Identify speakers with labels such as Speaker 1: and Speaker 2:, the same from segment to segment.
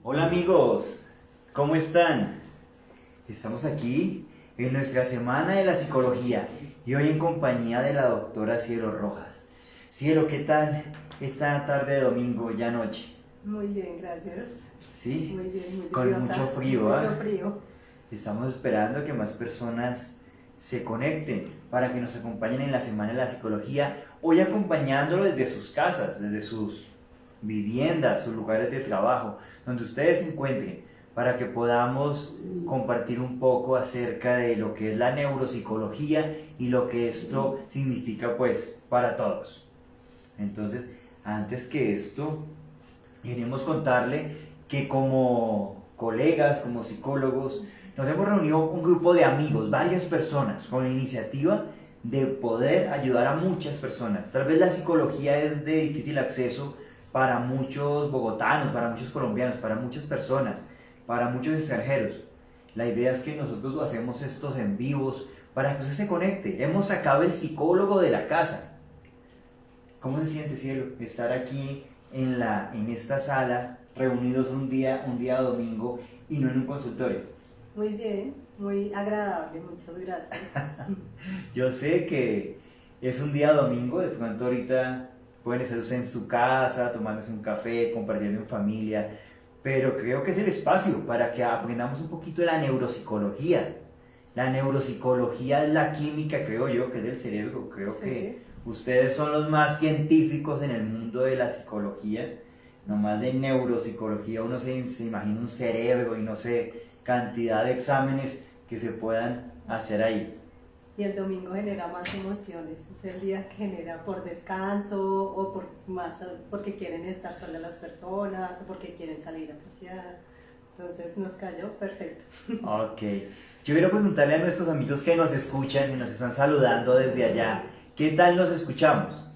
Speaker 1: Hola amigos, ¿cómo están? Estamos aquí en nuestra semana de la psicología y hoy en compañía de la doctora Cielo Rojas. Cielo, ¿qué tal esta tarde de domingo, ya noche?
Speaker 2: Muy bien, gracias.
Speaker 1: ¿Sí?
Speaker 2: Muy bien, muy
Speaker 1: Con
Speaker 2: lluviosa.
Speaker 1: mucho frío,
Speaker 2: Mucho
Speaker 1: ¿ah?
Speaker 2: frío.
Speaker 1: Estamos esperando que más personas se conecten para que nos acompañen en la semana de la psicología, hoy acompañándolo desde sus casas, desde sus viviendas, sus lugares de trabajo, donde ustedes se encuentren, para que podamos compartir un poco acerca de lo que es la neuropsicología y lo que esto significa pues para todos. Entonces, antes que esto, queremos contarle que como colegas, como psicólogos, nos hemos reunido un grupo de amigos, varias personas, con la iniciativa de poder ayudar a muchas personas. Tal vez la psicología es de difícil acceso para muchos bogotanos, para muchos colombianos, para muchas personas, para muchos extranjeros. La idea es que nosotros hacemos estos en vivos para que usted se conecte. Hemos sacado el psicólogo de la casa. ¿Cómo se siente, Cielo, estar aquí en esta sala, reunidos un día domingo y no en un consultorio?
Speaker 2: Muy bien, muy agradable, muchas gracias.
Speaker 1: Yo sé que es un día domingo, de pronto ahorita pueden estar ustedes en su casa, tomándose un café, compartiendo en familia, pero creo que es el espacio para que aprendamos un poquito de la neuropsicología. La neuropsicología es la química, creo yo, que es del cerebro. Creo que
Speaker 2: Sí.
Speaker 1: ustedes son los más científicos en el mundo de la psicología. Nomás de neuropsicología uno se imagina un cerebro y no sé, cantidad de exámenes que se puedan hacer ahí.
Speaker 2: Y el domingo genera más emociones. Es el día que genera por descanso o por más porque quieren estar solas las personas o porque quieren salir a pasear. Entonces nos cayó perfecto.
Speaker 1: Ok. Yo quiero preguntarle a nuestros amigos que nos escuchan y nos están saludando desde allá, ¿qué tal nos escuchamos?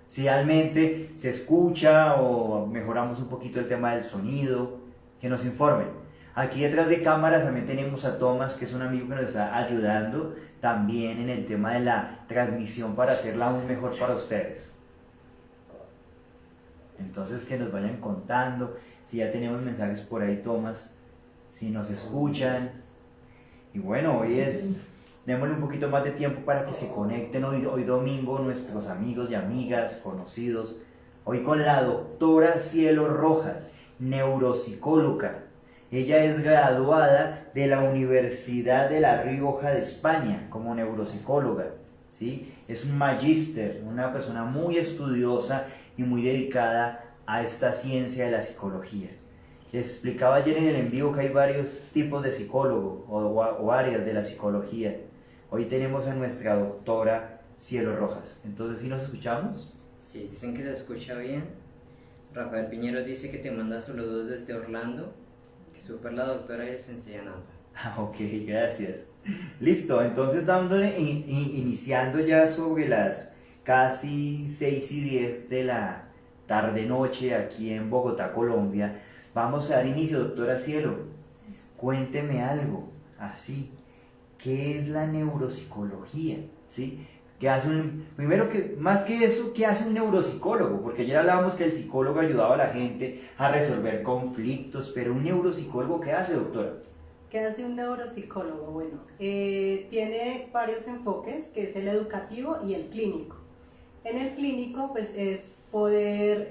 Speaker 1: Si realmente se escucha o mejoramos un poquito el tema del sonido, que nos informen. Aquí detrás de cámaras también tenemos a Tomás, que es un amigo que nos está ayudando también en el tema de la transmisión para hacerla aún mejor para ustedes. Entonces que nos vayan contando, si ya tenemos mensajes por ahí, Tomás, si nos escuchan. Y bueno, démosle un poquito más de tiempo para que se conecten hoy domingo nuestros amigos y amigas, conocidos. Hoy con la doctora Cielo Rojas, neuropsicóloga. Ella es graduada de la Universidad de La Rioja de España como neuropsicóloga. ¿Sí? Es un magíster, una persona muy estudiosa y muy dedicada a esta ciencia de la psicología. Les explicaba ayer en el en vivo que hay varios tipos de psicólogo o áreas de la psicología. Hoy tenemos a nuestra doctora Cielo Rojas. Entonces, ¿sí nos escuchamos?
Speaker 3: Sí, dicen que se escucha bien. Rafael Piñeros dice que te manda saludos desde Orlando. Que súper la doctora y les enseña nada.
Speaker 1: Ok, gracias. Listo, entonces dándole, iniciando ya sobre las casi 6:10 de la tarde-noche aquí en Bogotá, Colombia, vamos a dar inicio, doctora Cielo. Cuénteme algo, así, ¿qué es la neuropsicología? ¿Sí? Primero que, más que eso, ¿qué hace un neuropsicólogo? Porque ayer hablábamos que el psicólogo ayudaba a la gente a resolver conflictos, pero un neuropsicólogo, ¿qué hace, doctora?
Speaker 2: ¿Qué hace un neuropsicólogo? Bueno, tiene varios enfoques, que es el educativo y el clínico. En el clínico, pues es poder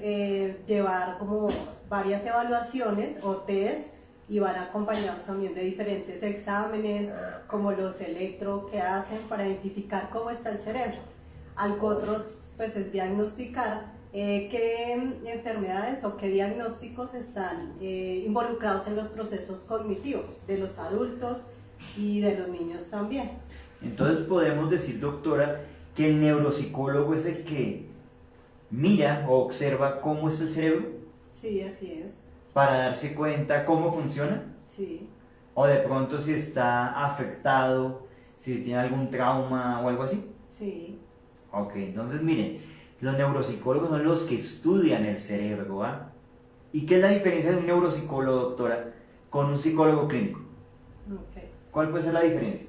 Speaker 2: llevar como varias evaluaciones o test y van acompañados también de diferentes exámenes, como los electro que hacen para identificar cómo está el cerebro. Algo otros, pues es diagnosticar qué enfermedades o qué diagnósticos están involucrados en los procesos cognitivos de los adultos y de los niños también.
Speaker 1: Entonces podemos decir, doctora, que el neuropsicólogo es el que mira o observa cómo es el cerebro
Speaker 2: Sí, así es.
Speaker 1: para darse cuenta cómo funciona,
Speaker 2: Sí,
Speaker 1: o de pronto si está afectado, si tiene algún trauma o algo así.
Speaker 2: sí.
Speaker 1: Ok, entonces miren, los neuropsicólogos son los que estudian el cerebro, ¿ah? ¿Y qué es la diferencia de un neuropsicólogo, doctora, con un psicólogo clínico?
Speaker 2: Okay.
Speaker 1: ¿Cuál puede ser la diferencia?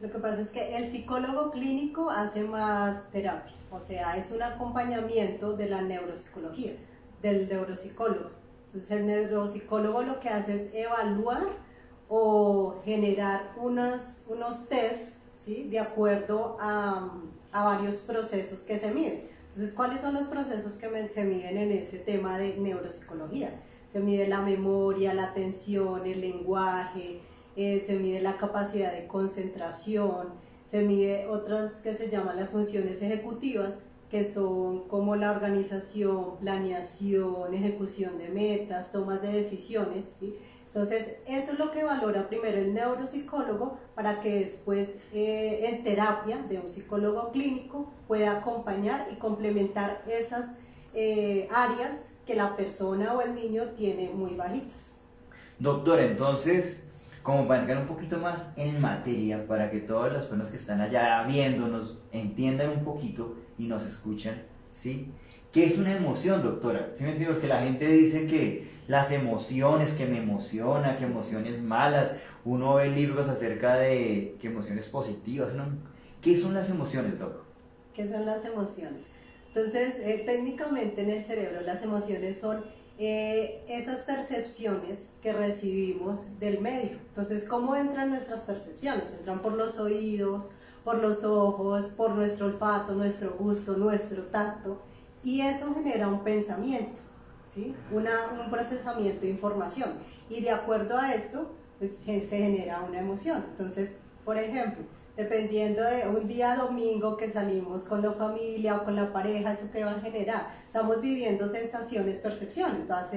Speaker 2: Lo que pasa es que el psicólogo clínico hace más terapia, o sea, es un acompañamiento de la neuropsicología, del neuropsicólogo, Entonces el neuropsicólogo lo que hace es evaluar o generar unos test, ¿sí? De acuerdo a varios procesos que se miden. Entonces, ¿cuáles son los procesos que se miden en ese tema de neuropsicología? Se mide la memoria, la atención, el lenguaje, se mide la capacidad de concentración, se mide otras que se llaman las funciones ejecutivas, que son como la organización, planeación, ejecución de metas, tomas de decisiones, ¿sí? Entonces, eso es lo que valora primero el neuropsicólogo para que después en terapia de un psicólogo clínico pueda acompañar y complementar esas áreas que la persona o el niño tiene muy bajitas.
Speaker 1: Doctora, entonces, como para entrar un poquito más en materia, para que todas las personas que están allá viéndonos entiendan un poquito y nos escuchan, ¿sí? ¿Qué es una emoción, doctora? ¿Sí me entiendes? Porque la gente dice que las emociones, que me emociona, que emociones malas. Uno ve libros acerca de que emociones positivas, ¿no? ¿Qué son las emociones, doc?
Speaker 2: ¿Qué son las emociones? Entonces, técnicamente en el cerebro las emociones son esas percepciones que recibimos del medio. Entonces, ¿cómo entran nuestras percepciones? Entran por los oídos, por los ojos, por nuestro olfato, nuestro gusto, nuestro tacto, y eso genera un pensamiento, ¿sí? Un procesamiento de información, y de acuerdo a esto pues, se genera una emoción. Entonces, por ejemplo, dependiendo de un día domingo que salimos con la familia o con la pareja, ¿eso qué va a generar? Estamos viviendo sensaciones, percepciones, va a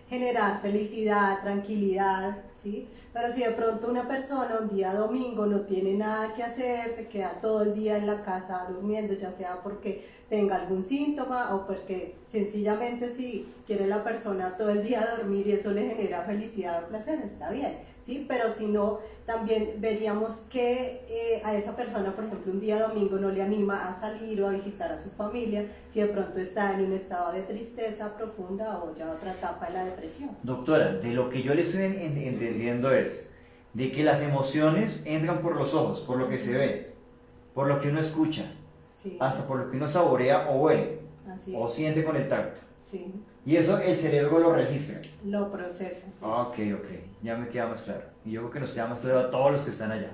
Speaker 2: generar felicidad, tranquilidad, ¿sí? Pero si de pronto una persona un día domingo no tiene nada que hacer, se queda todo el día en la casa durmiendo, ya sea porque tenga algún síntoma o porque sencillamente si quiere la persona todo el día dormir y eso le genera felicidad o placer, está bien, ¿sí? Pero si no, también veríamos que a esa persona, por ejemplo, un día domingo no le anima a salir o a visitar a su familia, si de pronto está en un estado de tristeza profunda o ya otra etapa de la depresión.
Speaker 1: Doctora, de lo que yo le estoy entendiendo es de que las emociones entran por los ojos, por lo que se ve, por lo que uno escucha,
Speaker 2: Sí.
Speaker 1: hasta por lo que uno saborea o huele,
Speaker 2: Así
Speaker 1: o
Speaker 2: es.
Speaker 1: siente con el tacto.
Speaker 2: Sí,
Speaker 1: Y eso el cerebro lo registra.
Speaker 2: lo procesa. Sí.
Speaker 1: Ok, ya me queda más claro. Y yo creo que nos queda más claro a todos los que están allá.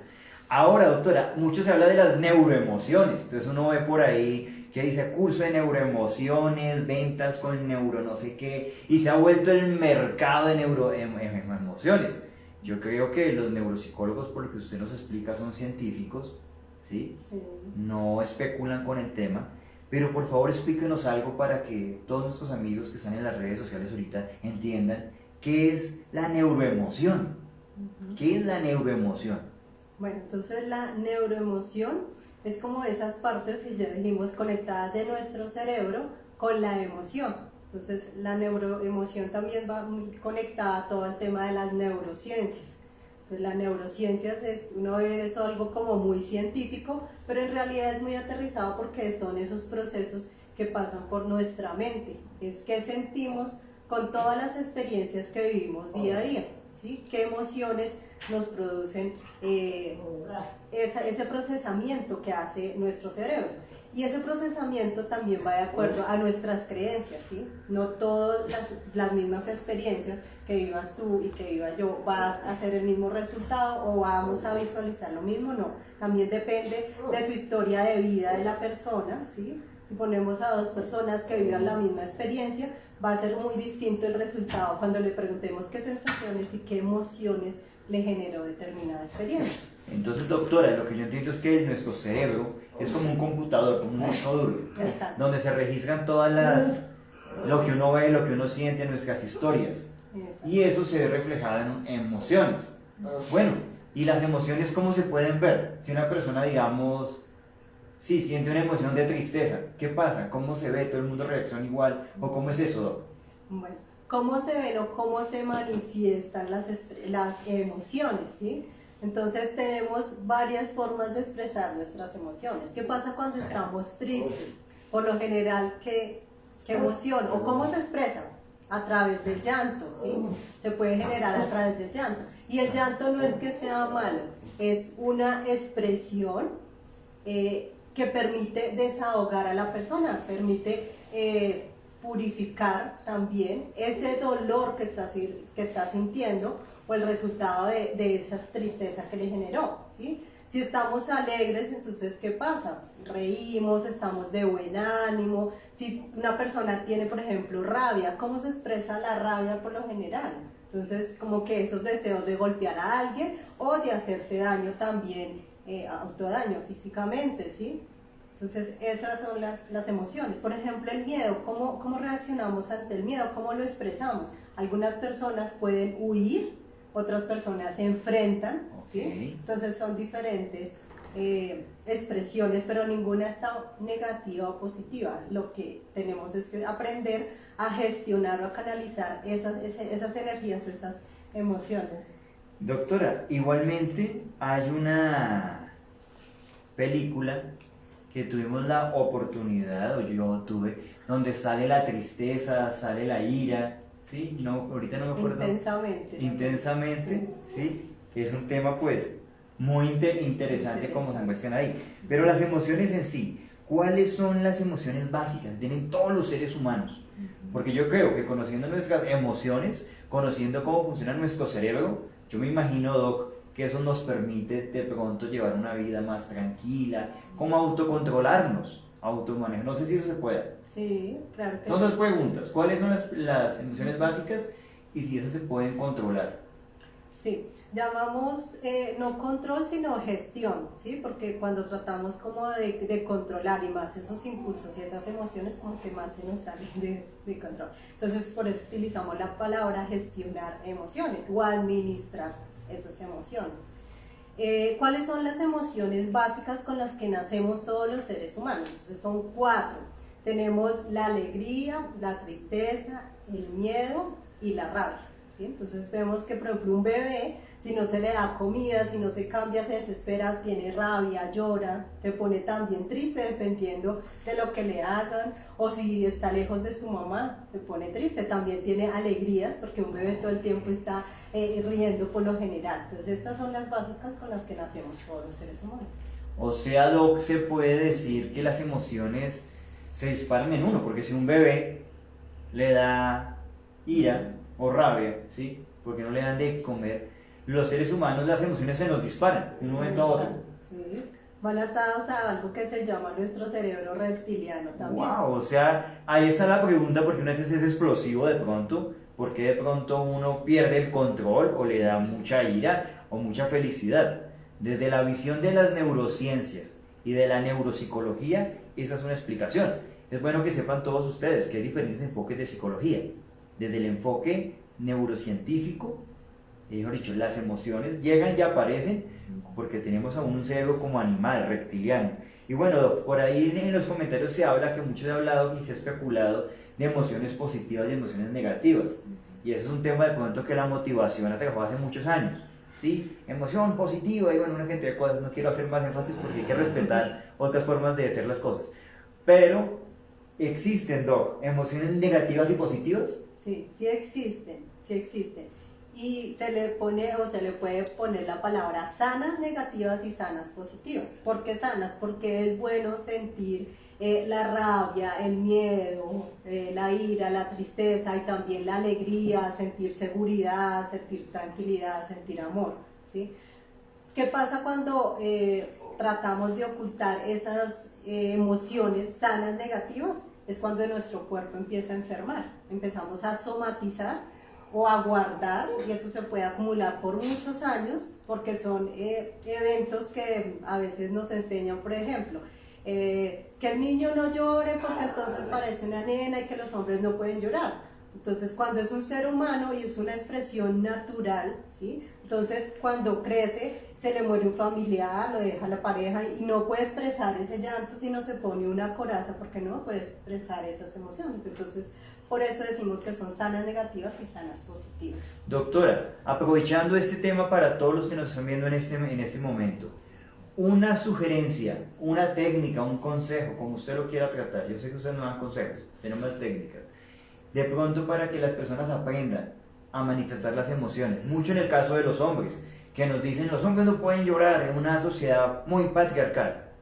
Speaker 1: Ahora, doctora, mucho se habla de las neuroemociones. Entonces uno ve por ahí que dice curso de neuroemociones, ventas con neuro no sé qué, y se ha vuelto el mercado de neuroemociones. Yo creo que los neuropsicólogos, por lo que usted nos explica, son científicos, ¿sí?
Speaker 2: Sí.
Speaker 1: No especulan con el tema. Pero por favor explíquenos algo para que todos nuestros amigos que están en las redes sociales ahorita entiendan qué es la neuroemoción. ¿Qué es la neuroemoción?
Speaker 2: Bueno, entonces la neuroemoción es como esas partes que ya dijimos conectadas de nuestro cerebro con la emoción. Entonces la neuroemoción también va muy conectada a todo el tema de las neurociencias. Entonces las neurociencias uno ve eso algo como muy científico, pero en realidad es muy aterrizado porque son esos procesos que pasan por nuestra mente. Es que sentimos con todas las experiencias que vivimos día a día, ¿sí? ¿Qué emociones nos producen ese procesamiento que hace nuestro cerebro? Y ese procesamiento también va de acuerdo a nuestras creencias, ¿sí? No todas las mismas experiencias que vivas tú y que viva yo va a hacer el mismo resultado o vamos a visualizar lo mismo, no. También depende de su historia de vida de la persona, ¿sí? Si ponemos a dos personas que vivan la misma experiencia, va a ser muy distinto el resultado cuando le preguntemos qué sensaciones y qué emociones le generó determinada experiencia.
Speaker 1: Entonces, doctora, lo que yo entiendo es que nuestro cerebro es como un computador, como un disco duro, donde se registran lo que uno ve, lo que uno siente, nuestras historias.
Speaker 2: Exacto.
Speaker 1: Y eso se ve reflejado en emociones. Bueno, ¿y las emociones cómo se pueden ver? Si una persona, digamos, sí, siente una emoción de tristeza, ¿qué pasa? ¿Cómo se ve? ¿Todo el mundo reacciona igual? ¿O cómo es eso, doc?
Speaker 2: Bueno, ¿cómo se ven o cómo se manifiestan las emociones, ¿sí? Entonces tenemos varias formas de expresar nuestras emociones. ¿Qué pasa cuando estamos tristes? Por lo general, ¿qué emoción o cómo se expresa? A través del llanto, ¿sí? Se puede generar a través del llanto. Y el llanto no es que sea malo, es una expresión que permite desahogar a la persona, permite purificar también ese dolor que está sintiendo o el resultado de esa tristeza que le generó, ¿sí? Si estamos alegres, entonces, ¿qué pasa? Reímos, estamos de buen ánimo. Si una persona tiene, por ejemplo, rabia, ¿cómo se expresa la rabia por lo general? Entonces, como que esos deseos de golpear a alguien o de hacerse daño también, autodaño físicamente, ¿sí? Entonces, esas son las emociones. Por ejemplo, el miedo, ¿cómo reaccionamos ante el miedo? ¿Cómo lo expresamos? Algunas personas pueden huir, otras personas se enfrentan, ¿sí? Entonces son diferentes expresiones, pero ninguna está negativa o positiva. Lo que tenemos es que aprender a gestionar o a canalizar esas energías o esas emociones.
Speaker 1: Doctora, igualmente hay una película que tuvimos la oportunidad, o yo tuve, donde sale la tristeza, sale la ira, ¿sí? No, ahorita no me acuerdo. Intensamente, ¿sí? Que es un tema pues muy interesante como se muestran ahí. Pero las emociones en sí, ¿cuáles son las emociones básicas que tienen todos los seres humanos? Porque yo creo que conociendo nuestras emociones, conociendo cómo funciona nuestro cerebro, yo me imagino, Doc, que eso nos permite de pronto llevar una vida más tranquila, cómo autocontrolarnos, automanejar. No sé si eso se puede.
Speaker 2: Sí, claro que
Speaker 1: Son
Speaker 2: sí.
Speaker 1: dos preguntas. ¿Cuáles son las emociones básicas y si esas se pueden controlar?
Speaker 2: Sí, llamamos no control sino gestión, ¿sí? Porque cuando tratamos como de controlar y más esos impulsos y esas emociones como que más se nos salen de control. Entonces por eso utilizamos la palabra gestionar emociones o administrar esas emociones. ¿Cuáles son las emociones básicas con las que nacemos todos los seres humanos? Entonces son 4. Tenemos la alegría, la tristeza, el miedo y la rabia, ¿sí? Entonces vemos que, por ejemplo, un bebé, si no se le da comida, si no se cambia, se desespera, tiene rabia, llora, se pone también triste dependiendo de lo que le hagan, o si está lejos de su mamá, se pone triste, también tiene alegrías, porque un bebé todo el tiempo está riendo por lo general. Entonces estas son las básicas con las que nacemos todos los seres humanos.
Speaker 1: O sea, Doc, se puede decir que las emociones se disparan en uno, porque si un bebé le da ira o rabia, ¿sí? Porque no le dan de comer, los seres humanos las emociones se nos disparan de un momento a otro.
Speaker 2: Sí, van atados a algo que se llama nuestro cerebro reptiliano también.
Speaker 1: Wow, o sea, ahí está la pregunta, porque una vez es explosivo de pronto, porque de pronto uno pierde el control o le da mucha ira o mucha felicidad. Desde la visión de las neurociencias y de la neuropsicología, esa es una explicación. Es bueno que sepan todos ustedes que hay diferentes enfoques de psicología. Desde el enfoque neurocientífico, mejor dicho, las emociones llegan y aparecen porque tenemos aún un cerebro como animal, reptiliano. Y bueno, por ahí en los comentarios se habla que muchos han hablado y se ha especulado de emociones positivas y emociones negativas. Y eso es un tema de pronto que la motivación ha trabajado hace muchos años. ¿Sí? Emoción positiva y bueno, una cantidad de cosas. No quiero hacer más énfasis porque hay que respetar otras formas de hacer las cosas. Pero, ¿existen, Doc, emociones negativas y positivas?
Speaker 2: Sí, sí existen, sí existen. Y se le pone o se le puede poner la palabra sanas negativas y sanas positivas. ¿Por qué sanas? Porque es bueno sentir la rabia, el miedo, la ira, la tristeza y también la alegría, sentir seguridad, sentir tranquilidad, sentir amor, ¿sí? ¿Qué pasa cuando tratamos de ocultar esas emociones sanas negativas? Es cuando nuestro cuerpo empieza a enfermar, empezamos a somatizar o a guardar, y eso se puede acumular por muchos años porque son eventos que a veces nos enseñan, por ejemplo, que el niño no llore porque entonces parece una nena y que los hombres no pueden llorar. Entonces cuando es un ser humano y es una expresión natural, ¿sí? Entonces cuando crece se le muere un familiar, lo deja la pareja y no puede expresar ese llanto, sino se pone una coraza porque no puede expresar esas emociones. Entonces por eso decimos que son sanas negativas y sanas positivas.
Speaker 1: Doctora, aprovechando este tema para todos los que nos están viendo en este momento, una sugerencia, una técnica, un consejo, como usted lo quiera tratar. Yo sé que ustedes no dan consejos, sino más técnicas. De pronto para que las personas aprendan a manifestar las emociones. Mucho en el caso de los hombres, que nos dicen los hombres no pueden llorar en una sociedad muy patriarcal.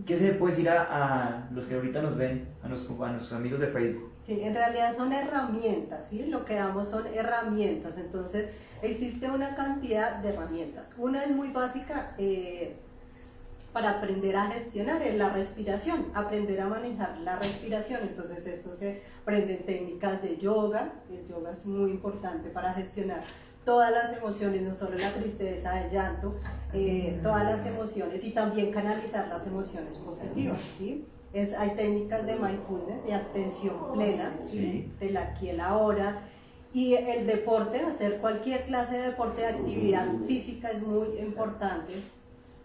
Speaker 1: ¿Qué se le puede decir a los que ahorita nos ven, a nuestros amigos de Facebook?
Speaker 2: Sí, en realidad son herramientas, ¿sí? Lo que damos son herramientas, entonces existe una cantidad de herramientas. Una es muy básica para aprender a gestionar, es la respiración, aprender a manejar la respiración, entonces esto se aprende en técnicas de yoga, el yoga es muy importante para gestionar todas las emociones, no solo la tristeza, el llanto, todas las emociones y también canalizar las emociones positivas, ¿sí? Hay técnicas de mindfulness, de atención plena, ¿sí? Del aquí y el ahora, y el deporte, hacer cualquier clase de deporte, de actividad física es muy importante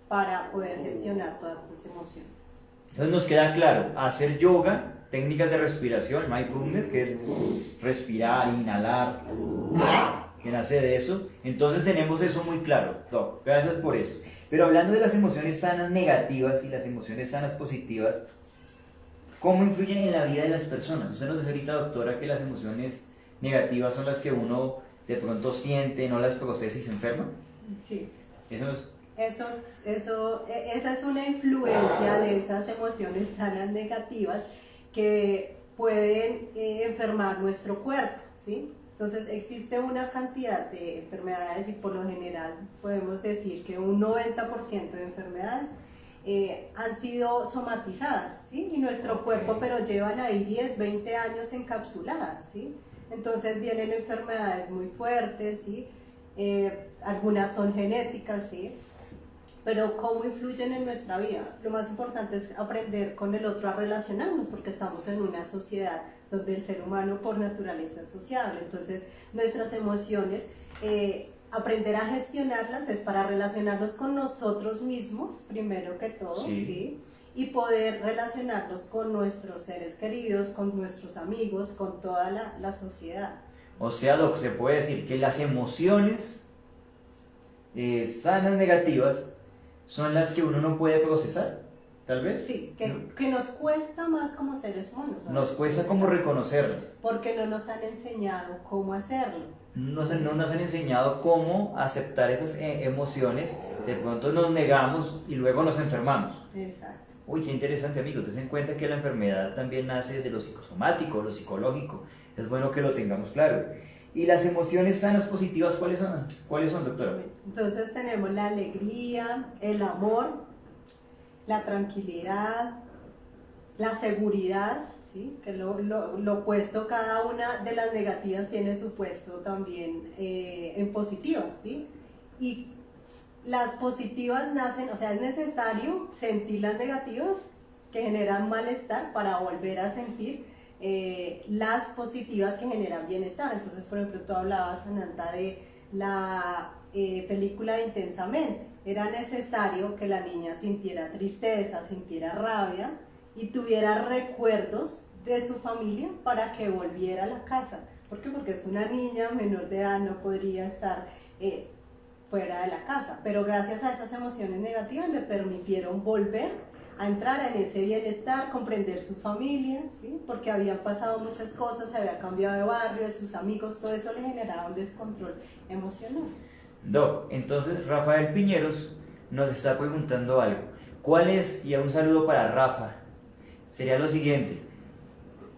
Speaker 2: para poder gestionar todas estas emociones.
Speaker 1: Entonces nos queda claro, hacer yoga, técnicas de respiración, mindfulness, que es respirar, inhalar, que nace de eso. Entonces tenemos eso muy claro, Doc, gracias por eso. Pero hablando de las emociones sanas negativas y las emociones sanas positivas, ¿cómo influyen en la vida de las personas? Usted nos dice ahorita, doctora, que las emociones negativas son las que uno de pronto siente, no las procesa y se enferma.
Speaker 2: Sí.
Speaker 1: Eso es...
Speaker 2: Esa es una influencia de esas emociones sanas negativas que pueden enfermar nuestro cuerpo, ¿sí? Entonces existe una cantidad de enfermedades y por lo general podemos decir que un 90% de enfermedades han sido somatizadas, ¿sí? Y nuestro cuerpo pero llevan ahí 10, 20 años encapsuladas, ¿sí? Entonces vienen enfermedades muy fuertes, ¿sí? Algunas son genéticas, ¿sí? Pero ¿cómo influyen en nuestra vida? Lo más importante es aprender con el otro a relacionarnos, porque estamos en una sociedad donde el ser humano por naturaleza es sociable. Entonces, nuestras emociones, aprender a gestionarlas es para relacionarnos con nosotros mismos, primero que todo, ¿sí? Y poder relacionarnos con nuestros seres queridos, con nuestros amigos, con toda la sociedad.
Speaker 1: O sea, Doc, se puede decir que las emociones sanas negativas son las que uno no puede procesar, tal vez.
Speaker 2: Sí, que nos cuesta más como seres humanos.
Speaker 1: Nos cuesta como reconocerlas.
Speaker 2: Porque no nos han enseñado cómo hacerlo.
Speaker 1: No nos han enseñado cómo aceptar esas emociones, de pronto nos negamos y luego nos enfermamos.
Speaker 2: Exacto.
Speaker 1: Uy, qué interesante, amigos. Ten en cuenta que la enfermedad también nace de lo psicosomático, lo psicológico. Es bueno que lo tengamos claro. ¿Y las emociones sanas positivas cuáles son? ¿Cuáles son, doctora?
Speaker 2: Entonces tenemos la alegría, el amor, la tranquilidad, la seguridad, ¿sí? Que lo opuesto, cada una de las negativas tiene su puesto también en positivas, ¿sí? Y las positivas nacen, o sea, es necesario sentir las negativas que generan malestar para volver a sentir las positivas que generan bienestar. Entonces, por ejemplo, tú hablabas, Ananta, de la película Intensamente. Era necesario que la niña sintiera tristeza, sintiera rabia y tuviera recuerdos de su familia para que volviera a la casa. ¿Por qué? Porque es una niña menor de edad, no podría estar fuera de la casa, pero gracias a esas emociones negativas le permitieron volver a entrar en ese bienestar, comprender su familia, ¿sí? Porque habían pasado muchas cosas, se había cambiado de barrio, de sus amigos, todo eso le generaba un descontrol emocional.
Speaker 1: Doc, entonces Rafael Piñeros nos está preguntando algo. ¿Cuál es, y un saludo para Rafa, sería lo siguiente: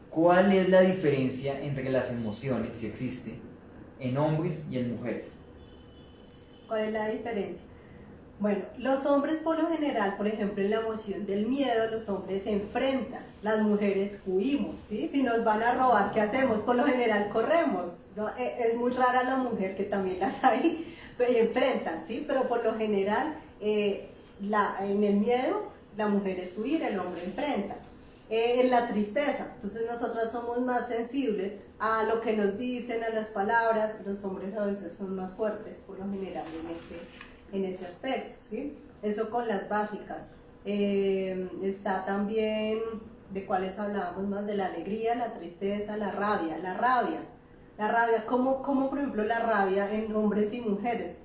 Speaker 1: ¿cuál es la diferencia entre las emociones, si existe, en hombres y en mujeres?
Speaker 2: ¿Cuál es la diferencia? Bueno, los hombres por lo general, por ejemplo, en la emoción del miedo, los hombres se enfrentan, las mujeres huimos, ¿sí? Si nos van a robar, ¿qué hacemos? Por lo general corremos, ¿no? Es muy rara la mujer, que también las hay, pero enfrentan, ¿sí? Pero por lo general, en el miedo, la mujer es huir, el hombre enfrenta. En la tristeza, entonces nosotras somos más sensibles a lo que nos dicen, a las palabras. Los hombres a veces son más fuertes, por lo general, en ese aspecto, ¿sí? Eso con las básicas. Está también, de cuáles hablábamos más, de la alegría, la tristeza, la rabia, como por ejemplo la rabia en hombres y mujeres.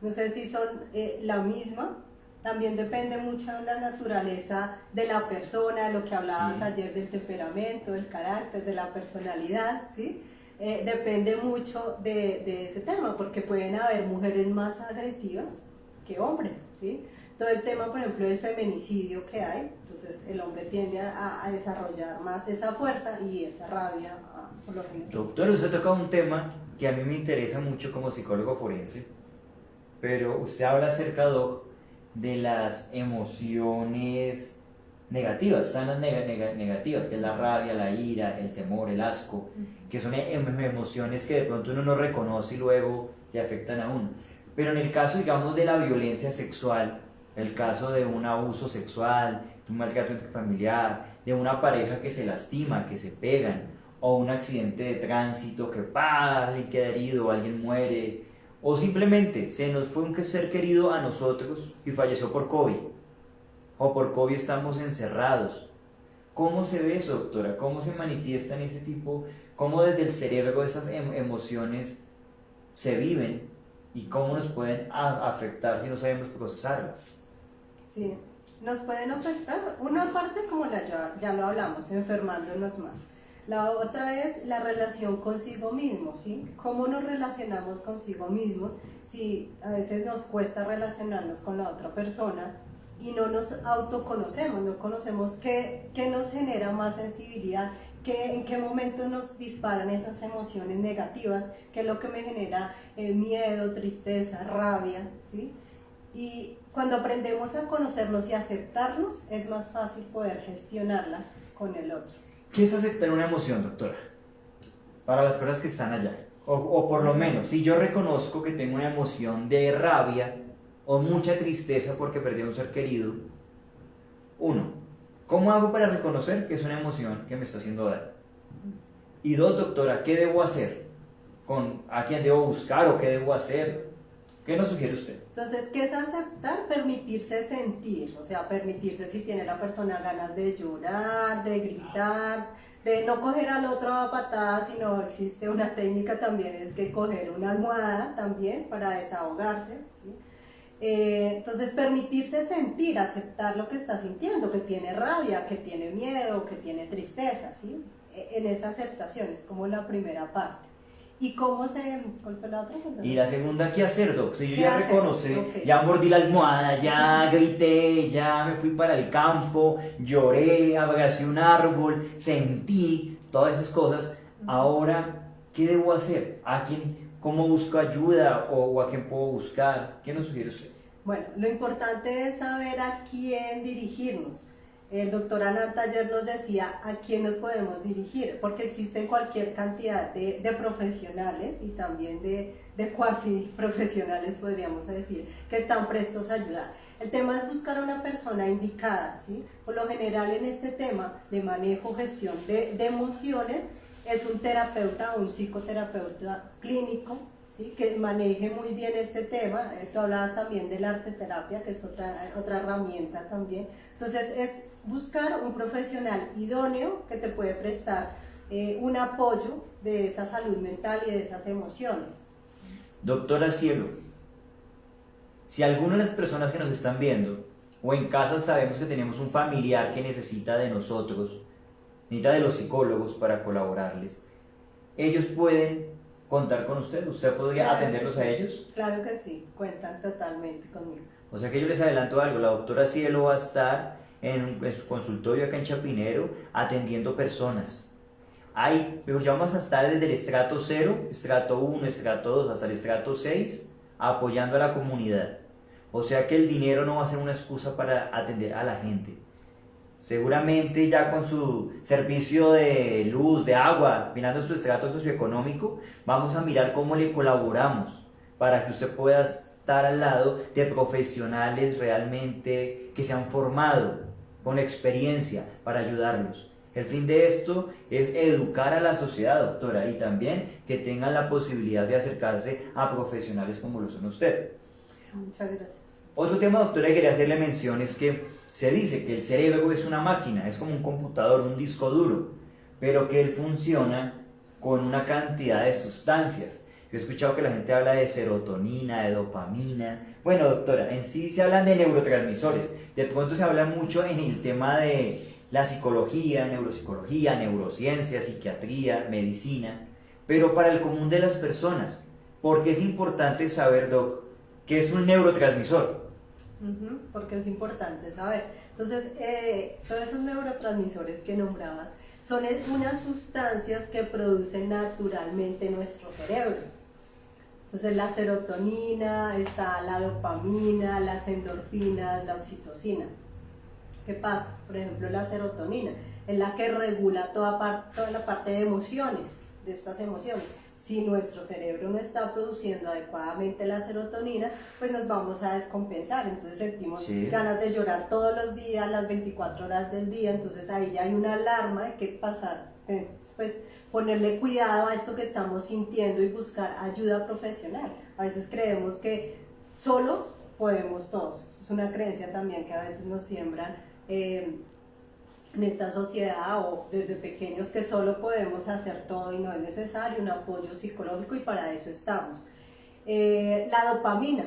Speaker 2: No sé si son la misma. También depende mucho de la naturaleza de la persona, lo que hablabas ayer del temperamento, del carácter, de la personalidad, ¿sí? Depende mucho de ese tema, porque pueden haber mujeres más agresivas que hombres, ¿sí? todo el tema, por ejemplo, del feminicidio que hay, entonces el hombre tiende a desarrollar más esa fuerza y esa rabia, por lo general.
Speaker 1: Doctor, usted ha tocado un tema que a mí me interesa mucho como psicólogo forense, pero usted habla acerca, Doc, de las emociones negativas, sanas negativas, que es la rabia, la ira, el temor, el asco, que son emociones que de pronto uno no reconoce y luego le afectan a uno. Pero en el caso, digamos, de la violencia sexual, el caso de un abuso sexual, de un maltrato intrafamiliar, de una pareja que se lastima, que se pegan, o un accidente de tránsito que alguien queda herido, alguien muere, o simplemente se nos fue un ser querido a nosotros y falleció por COVID, o por COVID estamos encerrados. ¿Cómo se ve eso, doctora? ¿Cómo se manifiestan ese tipo? ¿Cómo desde el cerebro esas emociones se viven y cómo nos pueden afectar si no sabemos procesarlas?
Speaker 2: Sí, nos pueden afectar. Una parte, como ya lo hablamos, enfermándonos más. La otra es la relación consigo mismo, ¿sí? ¿Cómo nos relacionamos consigo mismos? Si a veces nos cuesta relacionarnos con la otra persona y no nos autoconocemos, no conocemos qué nos genera más sensibilidad, en qué momento nos disparan esas emociones negativas, qué es lo que me genera miedo, tristeza, rabia, ¿sí? Y cuando aprendemos a conocernos y aceptarnos, es más fácil poder gestionarlas con el otro.
Speaker 1: ¿Qué es aceptar una emoción, doctora? Para las personas que están allá. O por lo menos, si yo reconozco que tengo una emoción de rabia o mucha tristeza porque perdí a un ser querido, uno, ¿cómo hago para reconocer que es una emoción que me está haciendo daño? Y dos, doctora, ¿qué debo hacer? ¿A quién debo buscar o qué debo hacer? ¿Qué nos sugiere usted?
Speaker 2: Entonces, ¿qué es aceptar? Permitirse sentir, o sea, permitirse si tiene la persona ganas de llorar, de gritar, de no coger al otro a patadas, sino existe una técnica también, es que coger una almohada también para desahogarse, ¿sí? Entonces, permitirse sentir, aceptar lo que está sintiendo, que tiene rabia, que tiene miedo, que tiene tristeza, ¿sí? En esa aceptación es como la primera parte. ¿Y cómo cuál fue la otra?
Speaker 1: Y la segunda, ¿qué hacer, doc? Si yo
Speaker 2: ¿Qué
Speaker 1: ya
Speaker 2: hacer?
Speaker 1: reconocí,
Speaker 2: Okay.
Speaker 1: ya mordí la almohada, ya grité, ya me fui para el campo, lloré, abracé un árbol, sentí todas esas cosas. Ahora, ¿qué debo hacer? ¿Cómo busco ayuda o a quién puedo buscar? ¿Qué nos sugiere usted?
Speaker 2: Bueno, lo importante es saber a quién dirigirnos. El doctor Ananta ayer nos decía a quién nos podemos dirigir, porque existen cualquier cantidad de profesionales y también de cuasi profesionales, podríamos decir, que están prestos a ayudar. El tema es buscar a una persona indicada, ¿sí? Por lo general en este tema de manejo, gestión de emociones, es un terapeuta o un psicoterapeuta clínico, ¿sí? Que maneje muy bien este tema. Tú hablabas también de la arteterapia, que es otra herramienta también. Entonces es buscar un profesional idóneo que te puede prestar un apoyo de esa salud mental y de esas emociones.
Speaker 1: Doctora Cielo, si alguna de las personas que nos están viendo o en casa sabemos que tenemos un familiar que necesita de nosotros, necesita de los psicólogos para colaborarles, ellos pueden contar con usted podría
Speaker 2: Claro
Speaker 1: atenderlos
Speaker 2: que sí.
Speaker 1: a ellos.
Speaker 2: Claro que sí, cuentan totalmente conmigo.
Speaker 1: O sea que yo les adelanto algo, la doctora Cielo va a estar en su consultorio acá en Chapinero atendiendo personas. Ya vamos a estar desde el estrato 0, estrato 1, estrato 2 hasta el estrato 6 apoyando a la comunidad. O sea que el dinero no va a ser una excusa para atender a la gente. Seguramente ya con su servicio de luz, de agua, mirando su estrato socioeconómico, vamos a mirar cómo le colaboramos para que usted pueda estar al lado de profesionales realmente que se han formado con experiencia para ayudarlos. El fin de esto es educar a la sociedad, doctora, y también que tengan la posibilidad de acercarse a profesionales como lo son usted.
Speaker 2: Muchas gracias.
Speaker 1: Otro tema, doctora, que quería hacerle mención es que se dice que el cerebro es una máquina, es como un computador, un disco duro, pero que él funciona con una cantidad de sustancias. Yo he escuchado que la gente habla de serotonina, de dopamina. Bueno, doctora, en sí se hablan de neurotransmisores. De pronto se habla mucho en el tema de la psicología, neuropsicología, neurociencia, psiquiatría, medicina. Pero para el común de las personas, ¿por qué es importante saber, doc, qué es un neurotransmisor?
Speaker 2: Porque es importante saber. Entonces, todos esos neurotransmisores que nombrabas son unas sustancias que producen naturalmente nuestro cerebro. Entonces, la serotonina, está la dopamina, las endorfinas, la oxitocina. ¿Qué pasa? Por ejemplo, la serotonina es la que regula toda la parte de emociones, de estas emociones. Si nuestro cerebro no está produciendo adecuadamente la serotonina, pues nos vamos a descompensar, entonces sentimos ganas de llorar todos los días, las 24 horas del día, entonces ahí ya hay una alarma de qué pasar, pues ponerle cuidado a esto que estamos sintiendo y buscar ayuda profesional. A veces creemos que solo podemos todos, es una creencia también que a veces nos siembran en esta sociedad o desde pequeños, que solo podemos hacer todo y no es necesario un apoyo psicológico, y para eso estamos. La dopamina,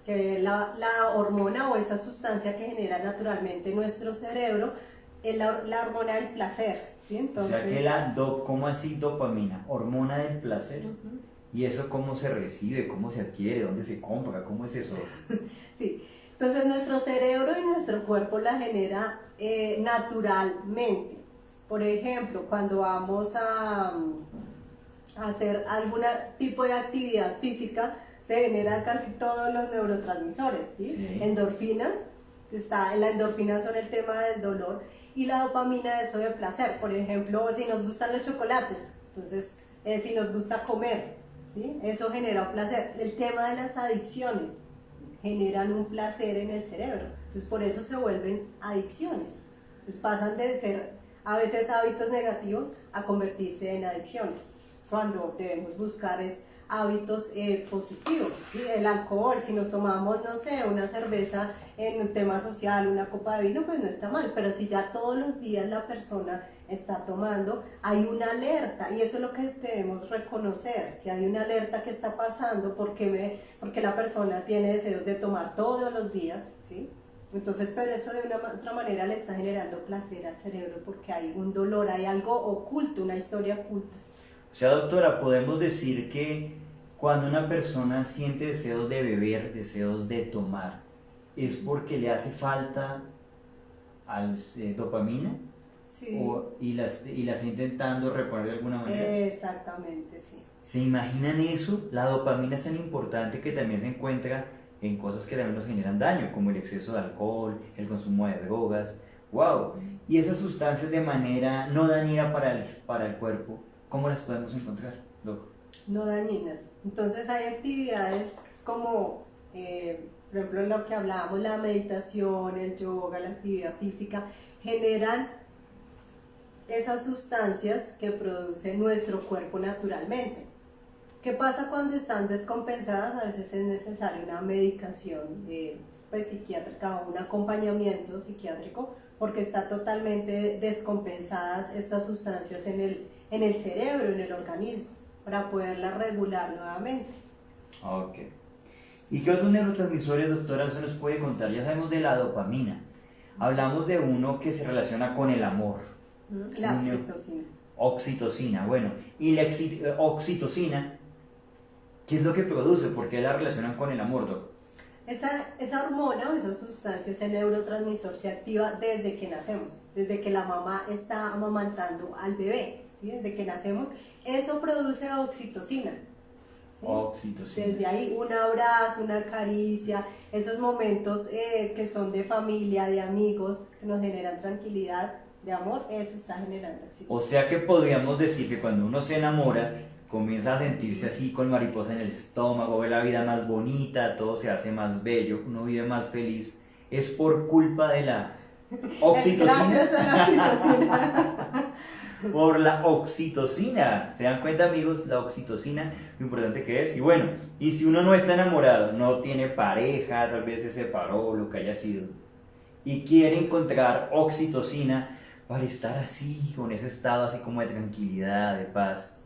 Speaker 2: que es la hormona o esa sustancia que genera naturalmente nuestro cerebro, es la hormona del placer, ¿sí? Entonces,
Speaker 1: o sea que ¿cómo así dopamina? Hormona del placer. ¿Y eso cómo se recibe? ¿Cómo se adquiere? ¿Dónde se compra? ¿Cómo es eso?
Speaker 2: Sí, entonces nuestro cerebro y nuestro cuerpo la genera naturalmente. Por ejemplo, cuando vamos a hacer algún tipo de actividad física, se generan casi todos los neurotransmisores, ¿sí?
Speaker 1: Sí.
Speaker 2: Endorfinas, la endorfina son el tema del dolor, y la dopamina eso de placer. Por ejemplo, si nos gustan los chocolates, entonces si nos gusta comer, ¿sí? Eso genera placer. El tema de las adicciones generan un placer en el cerebro, entonces por eso se vuelven adicciones. Entonces pasan de ser a veces hábitos negativos a convertirse en adicciones, cuando debemos buscar hábitos positivos, ¿sí? El alcohol, si nos tomamos, no sé, una cerveza en un tema social, una copa de vino, pues no está mal, pero si ya todos los días la persona está tomando, hay una alerta, y eso es lo que debemos reconocer. Si hay una alerta que está pasando, porque la persona tiene deseos de tomar todos los días, ¿sí? Entonces, pero eso de una otra manera le está generando placer al cerebro, porque hay un dolor, hay algo oculto, una historia oculta.
Speaker 1: O sea, doctora, podemos decir que cuando una persona siente deseos de beber, deseos de tomar, es porque le hace falta dopamina.
Speaker 2: Sí.
Speaker 1: Y la está intentando reponer de alguna manera.
Speaker 2: Exactamente, sí.
Speaker 1: ¿Se imaginan eso? La dopamina es tan importante que también se encuentra en cosas que también nos generan daño, como el exceso de alcohol, el consumo de drogas. ¡Wow! Y esas sustancias de manera no dañina para el cuerpo, ¿cómo las podemos encontrar, Doc?
Speaker 2: No dañinas. Entonces hay actividades como, por ejemplo, lo que hablábamos, la meditación, el yoga, la actividad física, generan esas sustancias que produce nuestro cuerpo naturalmente. ¿Qué pasa cuando están descompensadas? A veces es necesaria una medicación psiquiátrica o un acompañamiento psiquiátrico, porque está totalmente descompensadas estas sustancias en el cerebro, en el organismo, para poderlas regular nuevamente.
Speaker 1: Ok. ¿Y qué otros neurotransmisores, doctora, se nos puede contar? Ya sabemos de la dopamina. Hablamos de uno que se relaciona con el amor.
Speaker 2: La oxitocina.
Speaker 1: Oxitocina, bueno. ¿Y la oxitocina qué es lo que produce? ¿Por qué la relacionan con el amor, doc?
Speaker 2: Esa hormona o esa sustancia, ese neurotransmisor, se activa desde que nacemos, desde que la mamá está amamantando al bebé, ¿sí? Desde que nacemos, eso produce oxitocina. ¿Sí?
Speaker 1: Oxitocina.
Speaker 2: Desde ahí un abrazo, una caricia, esos momentos que son de familia, de amigos, que nos generan tranquilidad, de amor, eso está generando oxitocina.
Speaker 1: O sea que podríamos decir que cuando uno se enamora, comienza a sentirse así con mariposa en el estómago, ve la vida más bonita, todo se hace más bello, uno vive más feliz, es por culpa de la oxitocina.
Speaker 2: Gracias a la oxitocina.
Speaker 1: Por la oxitocina, ¿se dan cuenta, amigos? La oxitocina, lo importante que es. Y bueno, y si uno no está enamorado, no tiene pareja, tal vez se separó, lo que haya sido, y quiere encontrar oxitocina para estar así, con ese estado así como de tranquilidad, de paz,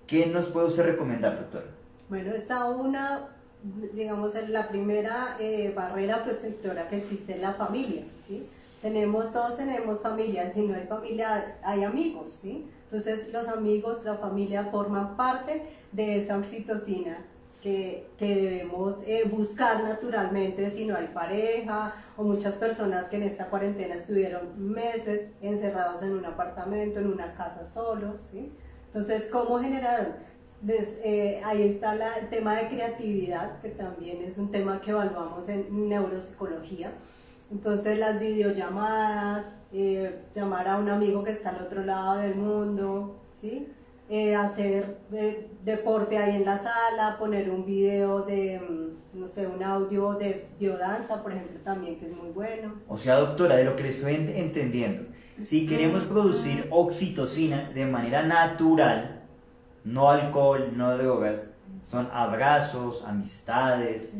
Speaker 1: ¿qué nos puede usted recomendar, doctor?
Speaker 2: Bueno, está digamos, la primera barrera protectora que existe en la familia, ¿sí? Todos tenemos familia, si no hay familia, hay amigos, ¿sí? Entonces los amigos, la familia forman parte de esa oxitocina que debemos buscar naturalmente si no hay pareja, o muchas personas que en esta cuarentena estuvieron meses encerrados en un apartamento, en una casa solos, ¿sí? Entonces, ¿cómo generaron? Ahí está el tema de creatividad, que también es un tema que evaluamos en neuropsicología. Entonces las videollamadas, llamar a un amigo que está al otro lado del mundo, ¿sí? Hacer deporte ahí en la sala, poner un video de, no sé, un audio de biodanza, por ejemplo, también, que es muy bueno.
Speaker 1: O sea, doctora, de lo que le estoy entendiendo, si queremos producir oxitocina de manera natural, no alcohol, no drogas, son abrazos, amistades,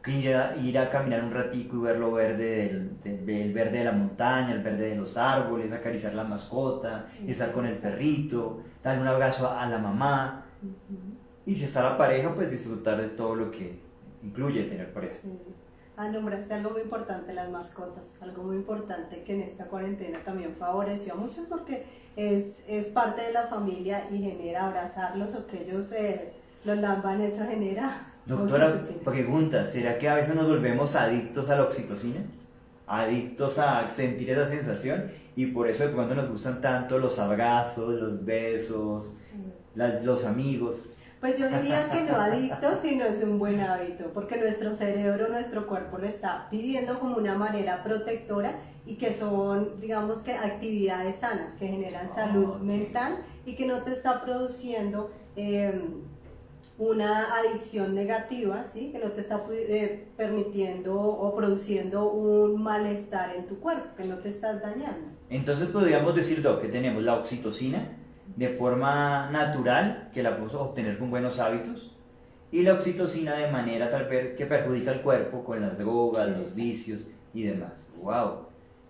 Speaker 1: ir a caminar un ratico y ver lo verde el verde de la montaña, el verde de los árboles, acariciar la mascota, estar con el perrito, darle un abrazo a la mamá. Y si está la pareja, pues disfrutar de todo lo que incluye tener pareja.
Speaker 2: Sí. Nombraste algo muy importante, las mascotas, algo muy importante que en esta cuarentena también favoreció a muchos, porque es parte de la familia y genera abrazarlos o que ellos los lamban, eso genera.
Speaker 1: Doctora, pregunta, ¿será que a veces nos volvemos adictos a la oxitocina? Adictos a sentir esa sensación, y por eso de pronto nos gustan tanto los abrazos, los besos, los amigos.
Speaker 2: Pues yo diría que no adicto, sino es un buen hábito, porque nuestro cerebro, nuestro cuerpo lo está pidiendo como una manera protectora, y que son, digamos, que actividades sanas que generan salud mental y que no te está produciendo una adicción negativa, ¿sí? Que no te está permitiendo o produciendo un malestar en tu cuerpo, que no te estás dañando.
Speaker 1: Entonces podríamos decir, Doc, que tenemos la oxitocina de forma natural, que la podemos obtener con buenos hábitos, y la oxitocina de manera tal vez que perjudica al cuerpo con las drogas, los vicios y demás. ¡Wow!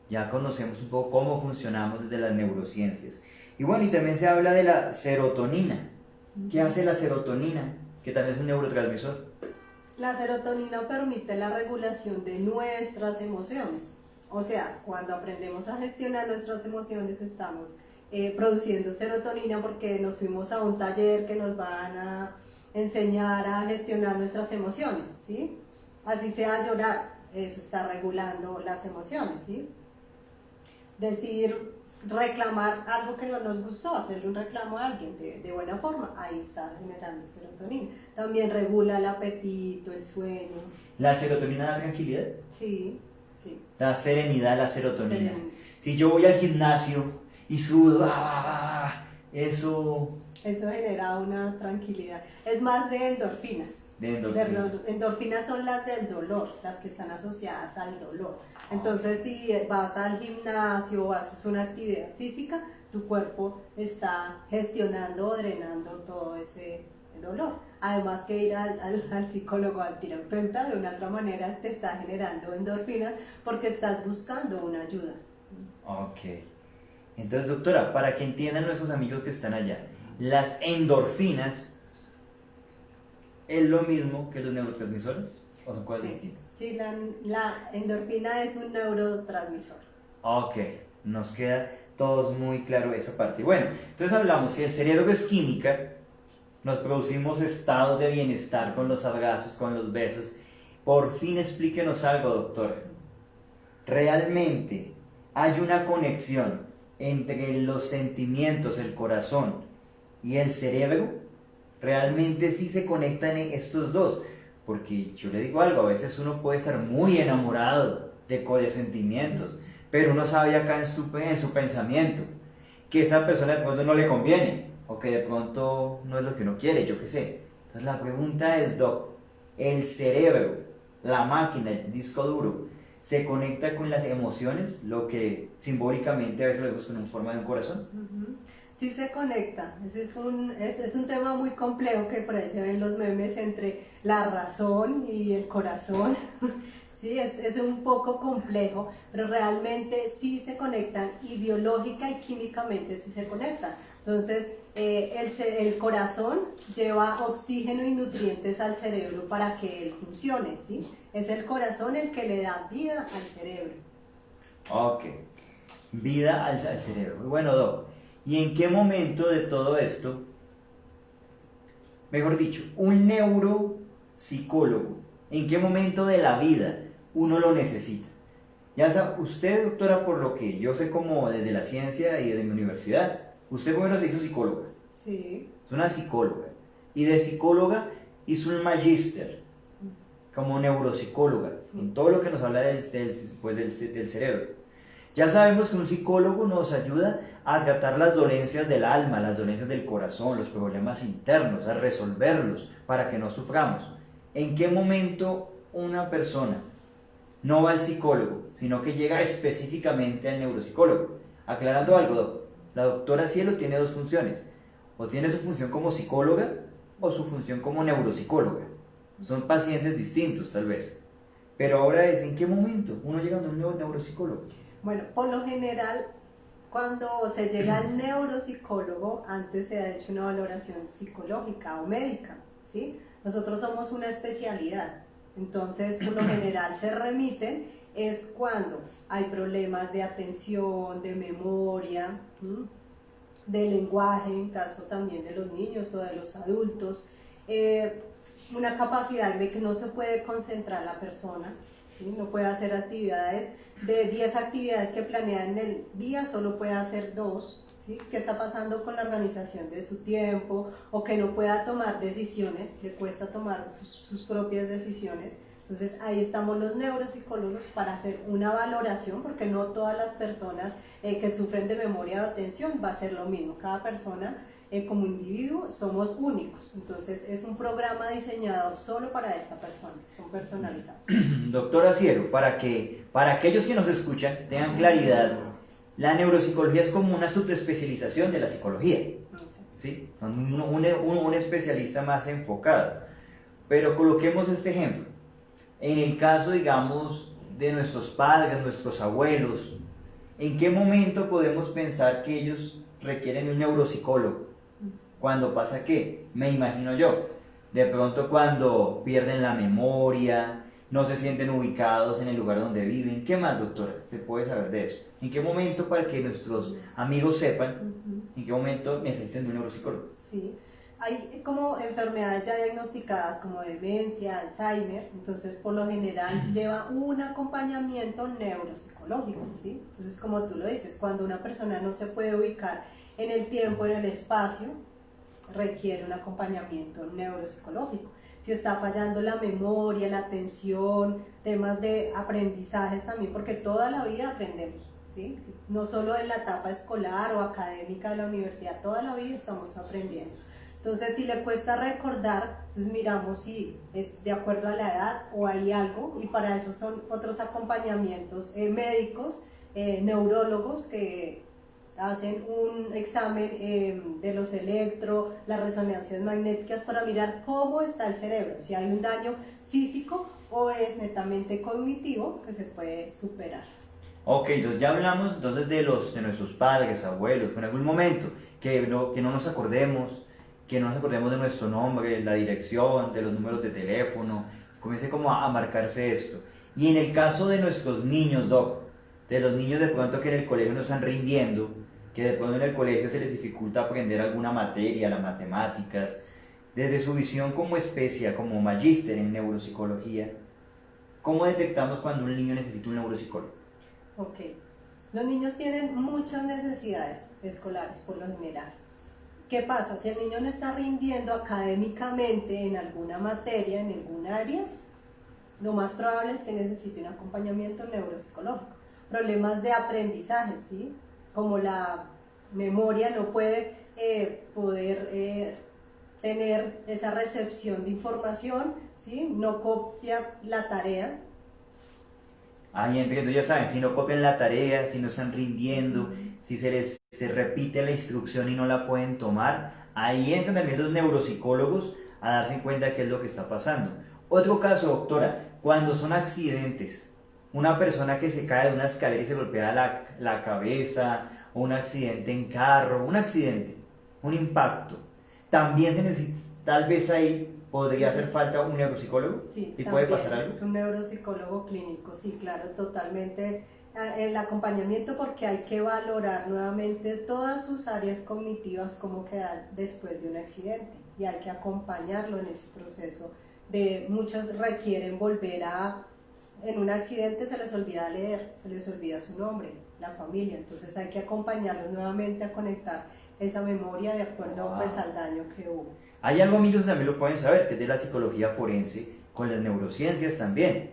Speaker 1: Ya conocemos un poco cómo funcionamos desde las neurociencias. Y bueno, y también se habla de la serotonina. ¿Qué hace la serotonina? Que también es un neurotransmisor.
Speaker 2: La serotonina permite la regulación de nuestras emociones. O sea, cuando aprendemos a gestionar nuestras emociones, estamos produciendo serotonina, porque nos fuimos a un taller que nos van a enseñar a gestionar nuestras emociones, ¿sí? Así sea llorar, eso está regulando las emociones, ¿sí? Decir, reclamar algo que no nos gustó, hacerle un reclamo a alguien de buena forma, ahí está generando serotonina. También regula el apetito, el sueño.
Speaker 1: ¿La serotonina da tranquilidad?
Speaker 2: Sí, sí.
Speaker 1: Da serenidad la serotonina.
Speaker 2: Serenidad.
Speaker 1: Si yo voy al gimnasio y sudo, eso
Speaker 2: genera una tranquilidad. Es más de endorfinas.
Speaker 1: De endorfinas.
Speaker 2: Endorfinas son las del dolor, las que están asociadas al dolor. Entonces, si vas al gimnasio o haces una actividad física, tu cuerpo está gestionando o drenando todo ese dolor. Además que ir al psicólogo, al terapeuta, de una otra manera te está generando endorfinas, porque estás buscando una ayuda.
Speaker 1: Ok. Entonces, doctora, para que entiendan nuestros amigos que están allá, las endorfinas es lo mismo que los neurotransmisores, ¿o son cosas distintas?
Speaker 2: Sí, la endorfina es un neurotransmisor.
Speaker 1: Ok, nos queda todos muy claro esa parte. Bueno, entonces hablamos, si el cerebro es química, nos producimos estados de bienestar con los abrazos, con los besos. Por fin explíquenos algo, doctor. ¿Realmente hay una conexión entre los sentimientos, el corazón y el cerebro? ¿Realmente sí se conectan estos dos? Porque yo le digo algo, a veces uno puede estar muy enamorado de sentimientos, pero uno sabe acá en su pensamiento que esa persona de pronto no le conviene, o que de pronto no es lo que uno quiere, yo qué sé. Entonces la pregunta es, Doc, ¿el cerebro, la máquina, el disco duro, se conecta con las emociones, lo que simbólicamente a veces lo vemos en forma de un corazón?
Speaker 2: Sí se conecta, ese es un tema muy complejo, que por ahí se ven los memes entre la razón y el corazón. Sí, es un poco complejo, pero realmente sí se conectan, y biológica y químicamente sí se conectan. Entonces, el corazón lleva oxígeno y nutrientes al cerebro para que él funcione, ¿sí? Es el corazón el que le da vida al cerebro.
Speaker 1: Ok, vida al cerebro. Muy bueno, Doc. ¿Y en qué momento de todo esto, mejor dicho, un psicólogo? ¿En qué momento de la vida uno lo necesita? Ya sabe, usted, doctora, por lo que yo sé como desde la ciencia y desde mi universidad, usted primero se hizo psicóloga.
Speaker 2: Sí.
Speaker 1: Es una psicóloga. Y de psicóloga hizo un magíster como neuropsicóloga,
Speaker 2: Sí.
Speaker 1: con todo lo que nos habla pues del cerebro. Ya sabemos que un psicólogo nos ayuda a tratar las dolencias del alma, las dolencias del corazón, los problemas internos, a resolverlos para que no suframos. ¿En qué momento una persona no va al psicólogo, sino que llega específicamente al neuropsicólogo? Aclarando algo, la doctora Cielo tiene dos funciones. O tiene su función como psicóloga o su función como neuropsicóloga. Son pacientes distintos, tal vez. Pero ahora es, ¿en qué momento uno llega a un neuropsicólogo?
Speaker 2: Bueno, por lo general, cuando se llega al neuropsicólogo, antes se ha hecho una valoración psicológica o médica, ¿sí? Nosotros somos una especialidad, entonces por lo general se remiten es cuando hay problemas de atención, de memoria, de lenguaje, en caso también de los niños o de los adultos, una capacidad de que no se puede concentrar la persona, ¿sí? No puede hacer actividades, de 10 actividades que planea en el día, solo puede hacer 2, ¿sí? ¿Qué está pasando con la organización de su tiempo? O que no pueda tomar decisiones, le cuesta tomar sus propias decisiones. Entonces ahí estamos los neuropsicólogos para hacer una valoración, porque no todas las personas que sufren de memoria o atención va a ser lo mismo. Cada persona como individuo somos únicos, entonces es un programa diseñado solo para esta persona, son personalizados.
Speaker 1: Doctora Cielo, para aquellos que nos escuchan tengan claridad, la neuropsicología es como una subespecialización de la psicología, ¿sí? Un especialista más enfocado. Pero coloquemos este ejemplo. En el caso, digamos, de nuestros padres, nuestros abuelos, ¿en qué momento podemos pensar que ellos requieren un neuropsicólogo? ¿Cuándo pasa qué? Me imagino yo. De pronto cuando pierden la memoria, no se sienten ubicados en el lugar donde viven. ¿Qué más, doctora? ¿Se puede saber de eso? ¿En qué momento, para que nuestros amigos sepan, en qué momento necesitan un neuropsicólogo?
Speaker 2: Sí. Hay como enfermedades ya diagnosticadas como demencia, Alzheimer, entonces por lo general lleva un acompañamiento neuropsicológico, ¿sí? Entonces, como tú lo dices, cuando una persona no se puede ubicar en el tiempo, en el espacio, requiere un acompañamiento neuropsicológico. Si está fallando la memoria, la atención, temas de aprendizajes también, porque toda la vida aprendemos, ¿sí? No solo en la etapa escolar o académica de la universidad, toda la vida estamos aprendiendo. Entonces, si le cuesta recordar, entonces miramos si es de acuerdo a la edad o hay algo, y para eso son otros acompañamientos médicos, neurólogos que hacen un examen de los las resonancias magnéticas para mirar cómo está el cerebro, si hay un daño físico o es netamente cognitivo que se puede superar.
Speaker 1: Ok, entonces ya hablamos entonces de nuestros padres, abuelos, en algún momento que no nos acordemos de nuestro nombre, la dirección, de los números de teléfono, comience como a marcarse esto. Y en el caso de nuestros niños, Doc, de los niños de pronto que en el colegio no están rindiendo, que de pronto en el colegio se les dificulta aprender alguna materia, las matemáticas, desde su visión como especia, como magíster en neuropsicología, ¿cómo detectamos cuando un niño necesita un neuropsicólogo?
Speaker 2: Ok, los niños tienen muchas necesidades escolares por lo general. ¿Qué pasa? Si el niño no está rindiendo académicamente en alguna materia, en algún área, lo más probable es que necesite un acompañamiento neuropsicológico. Problemas de aprendizaje, ¿sí? Como la memoria no puede tener esa recepción de información, ¿sí? No copia la tarea.
Speaker 1: Ahí entonces ya saben, si no copian la tarea, si no están rindiendo, si se repite la instrucción y no la pueden tomar, ahí entran también los neuropsicólogos a darse cuenta de qué es lo que está pasando. Otro caso, doctora, cuando son accidentes, una persona que se cae de una escalera y se golpea la cabeza, o un accidente en carro, un accidente, un impacto, también se necesita, tal vez ahí podría hacer falta un neuropsicólogo.
Speaker 2: Sí,
Speaker 1: ¿Y puede pasar algo?
Speaker 2: Un neuropsicólogo clínico, sí, claro, totalmente. El acompañamiento, porque hay que valorar nuevamente todas sus áreas cognitivas, cómo quedan después de un accidente, y hay que acompañarlo en ese proceso muchos requieren volver en un accidente se les olvida leer, se les olvida su nombre, la familia, entonces hay que acompañarlos nuevamente a conectar esa memoria de acuerdo pues, al daño que hubo.
Speaker 1: Hay algo, amigos, también lo pueden saber, que es de la psicología forense, con las neurociencias también.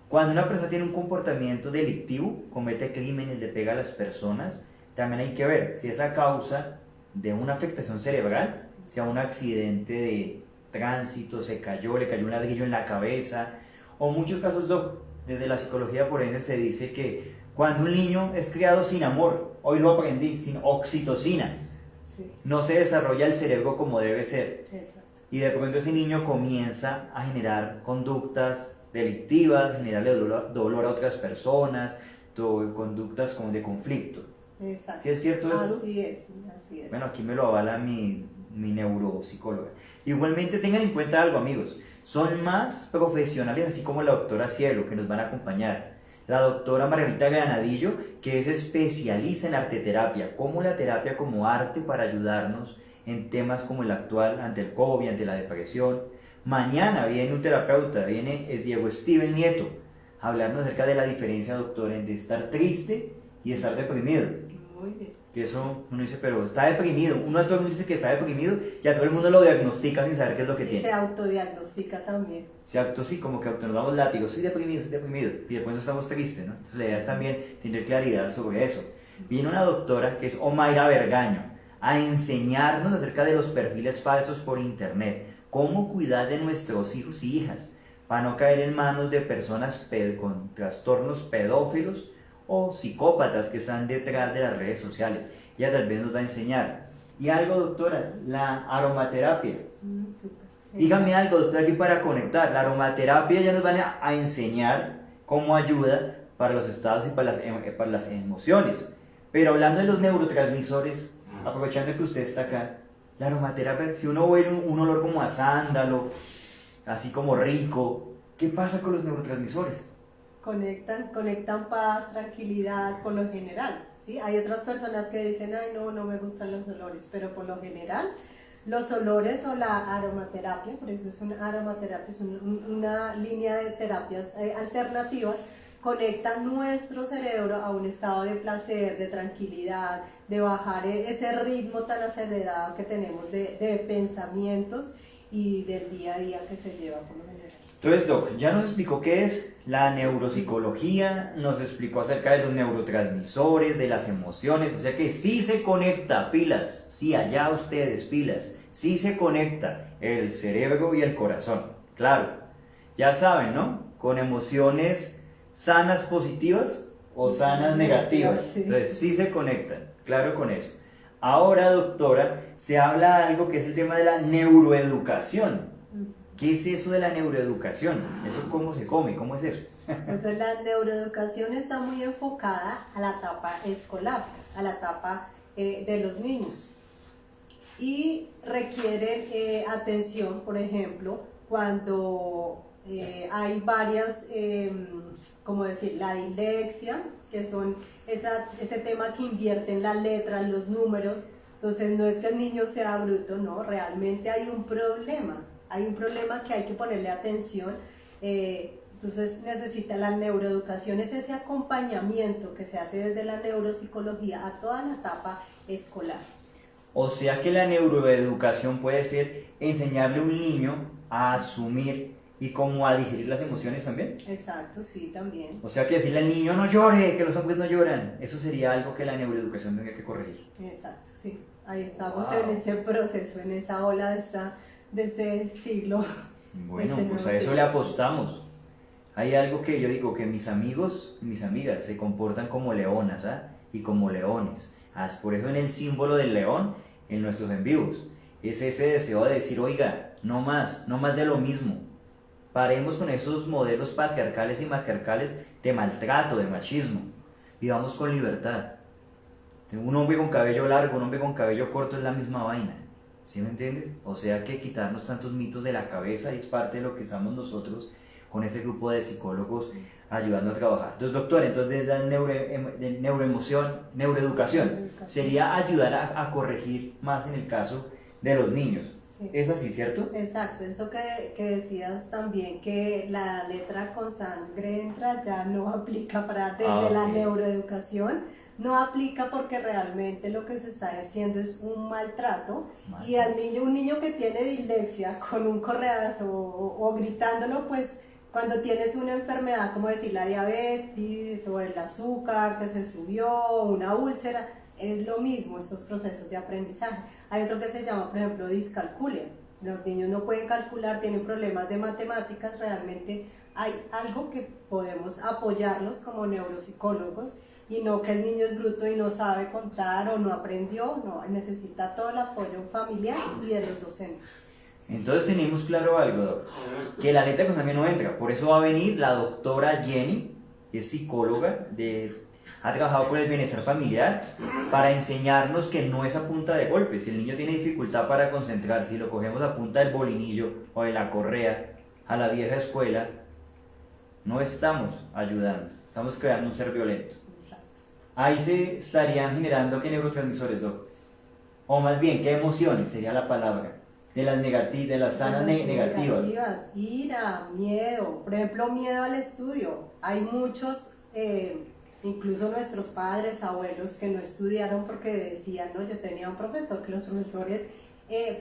Speaker 1: Cuando una persona tiene un comportamiento delictivo, comete crímenes, le pega a las personas, también hay que ver si es a causa de una afectación cerebral, sea un accidente de tránsito, se cayó, le cayó un ladrillo en la cabeza, o muchos casos, desde la psicología forense se dice que cuando un niño es criado sin amor, hoy lo aprendí, sin oxitocina,
Speaker 2: Sí,
Speaker 1: no se desarrolla el cerebro como debe ser.
Speaker 2: exacto.
Speaker 1: Y de pronto ese niño comienza a generar conductas delictivas, generarle dolor a otras personas, conductas como de conflicto.
Speaker 2: Exacto.
Speaker 1: ¿Sí es cierto eso?
Speaker 2: Así es, así es.
Speaker 1: Bueno, aquí me lo avala mi neuropsicóloga. Igualmente tengan en cuenta algo, amigos. Son más profesionales, así como la doctora Cielo, que nos van a acompañar. La doctora Margarita Granadillo, que es especialista en arteterapia, como la terapia como arte para ayudarnos en temas como el actual, ante el COVID, ante la depresión. Mañana viene un terapeuta, es Diego Steven Nieto, a hablarnos acerca de la diferencia, doctora, entre estar triste y estar deprimido.
Speaker 2: Muy bien.
Speaker 1: Que eso uno dice, pero está deprimido. Uno a todo el mundo dice que está deprimido y a todo el mundo lo diagnostica sin saber qué es lo que
Speaker 2: Y
Speaker 1: tiene.
Speaker 2: se autodiagnostica también.
Speaker 1: Sí, como que nos damos látigos, soy deprimido, y después estamos tristes, ¿no? Entonces la idea es también tener claridad sobre eso. Viene una doctora que es Omaira Vergaño a enseñarnos acerca de los perfiles falsos por internet, cómo cuidar de nuestros hijos y hijas para no caer en manos de personas con trastornos pedófilos o psicópatas que están detrás de las redes sociales. Ella tal vez nos va a enseñar. Y algo, doctora, la aromaterapia.
Speaker 2: Súper.
Speaker 1: Dígame algo, doctora, aquí para conectar. La aromaterapia ya nos van a enseñar cómo ayuda para los estados y para las emociones. Pero hablando de los neurotransmisores, aprovechando que usted está acá, la aromaterapia, si uno huele un olor como a sándalo, así como rico, ¿qué pasa con los neurotransmisores?
Speaker 2: Conectan paz, tranquilidad, por lo general, ¿sí? Hay otras personas que dicen, ay, no me gustan los olores, pero por lo general, los olores o la aromaterapia, por eso es una aromaterapia, es una línea de terapias alternativas, conectan nuestro cerebro a un estado de placer, de tranquilidad, de bajar ese ritmo tan acelerado que tenemos de pensamientos y del día a día que se lleva por lo general.
Speaker 1: Entonces, Doc, ya nos explicó qué es la neuropsicología, nos explicó acerca de los neurotransmisores, de las emociones, o sea que sí se conecta, pilas, sí, allá ustedes, pilas, sí se conecta el cerebro y el corazón, claro, ya saben, ¿no? Con emociones sanas positivas o sanas negativas,
Speaker 2: Sí.
Speaker 1: entonces sí se conectan, claro con eso. Ahora, doctora, se habla de algo que es el tema de la neuroeducación. ¿Qué es eso de la neuroeducación? ¿Eso cómo se come? ¿Cómo es eso?
Speaker 2: Entonces la neuroeducación está muy enfocada a la etapa escolar, a la etapa de los niños y requieren atención, por ejemplo, cuando hay varias, como decir, la dislexia, que son ese tema que invierte en las letras, los números. Entonces no es que el niño sea bruto, no, realmente hay un problema que hay que ponerle atención. Entonces necesita la neuroeducación, es ese acompañamiento que se hace desde la neuropsicología a toda la etapa escolar.
Speaker 1: O sea que la neuroeducación puede ser enseñarle a un niño a asumir y cómo a digerir las emociones también.
Speaker 2: Exacto, sí, también.
Speaker 1: O sea que decirle al niño no llore, que los hombres no lloran, eso sería algo que la neuroeducación tendría que corregir.
Speaker 2: Exacto, sí. Ahí estamos
Speaker 1: Wow.
Speaker 2: en ese proceso, en esa ola de este siglo.
Speaker 1: Bueno,
Speaker 2: Este
Speaker 1: pues
Speaker 2: nuevo
Speaker 1: a eso
Speaker 2: siglo.
Speaker 1: le apostamos. Hay algo que yo digo, que mis amigos y mis amigas se comportan como leonas, ¿ah? Y como leones. Por eso en el símbolo del león, en nuestros en vivos, es ese deseo de decir, oiga, no más de lo mismo. Paremos con esos modelos patriarcales y matriarcales de maltrato, de machismo. Vivamos con libertad. Un hombre con cabello largo, un hombre con cabello corto es la misma vaina. ¿Sí me entiendes? O sea que quitarnos tantos mitos de la cabeza es parte de lo que estamos nosotros con ese grupo de psicólogos ayudando a trabajar. Entonces, doctor, entonces la neuroeducación sería ayudar a corregir más en el caso de los niños.
Speaker 2: Sí.
Speaker 1: Es así, ¿cierto?
Speaker 2: Exacto, eso que decías también, que la letra con sangre entra ya no aplica desde la
Speaker 1: Ok.
Speaker 2: neuroeducación, no aplica porque realmente lo que se está ejerciendo es un maltrato y al niño, un niño que tiene dislexia con un correazo o gritándolo, pues cuando tienes una enfermedad como decir la diabetes o el azúcar que se subió, o una úlcera, es lo mismo estos procesos de aprendizaje. Hay otro que se llama, por ejemplo, discalculia. Los niños no pueden calcular, tienen problemas de matemáticas, realmente hay algo que podemos apoyarlos como neuropsicólogos y no que el niño es bruto y no sabe contar o no aprendió, no, necesita todo el apoyo familiar y de los docentes.
Speaker 1: Entonces tenemos claro algo, Doc, que la letra con sangre no entra. Por eso va a venir la doctora Jenny, que es psicóloga, ha trabajado con el bienestar familiar para enseñarnos que no es a punta de golpes. Si el niño tiene dificultad para concentrarse, si lo cogemos a punta del bolinillo o de la correa a la vieja escuela, no estamos ayudando, estamos creando un ser violento.
Speaker 2: Exacto.
Speaker 1: Ahí se estarían generando ¿qué neurotransmisores, Doc? O más bien, ¿qué emociones sería la palabra? De las sanas negativas.
Speaker 2: Ira, miedo, por ejemplo, miedo al estudio. Hay muchos, incluso nuestros padres, abuelos, que no estudiaron porque decían, no, yo tenía un profesor que los profesores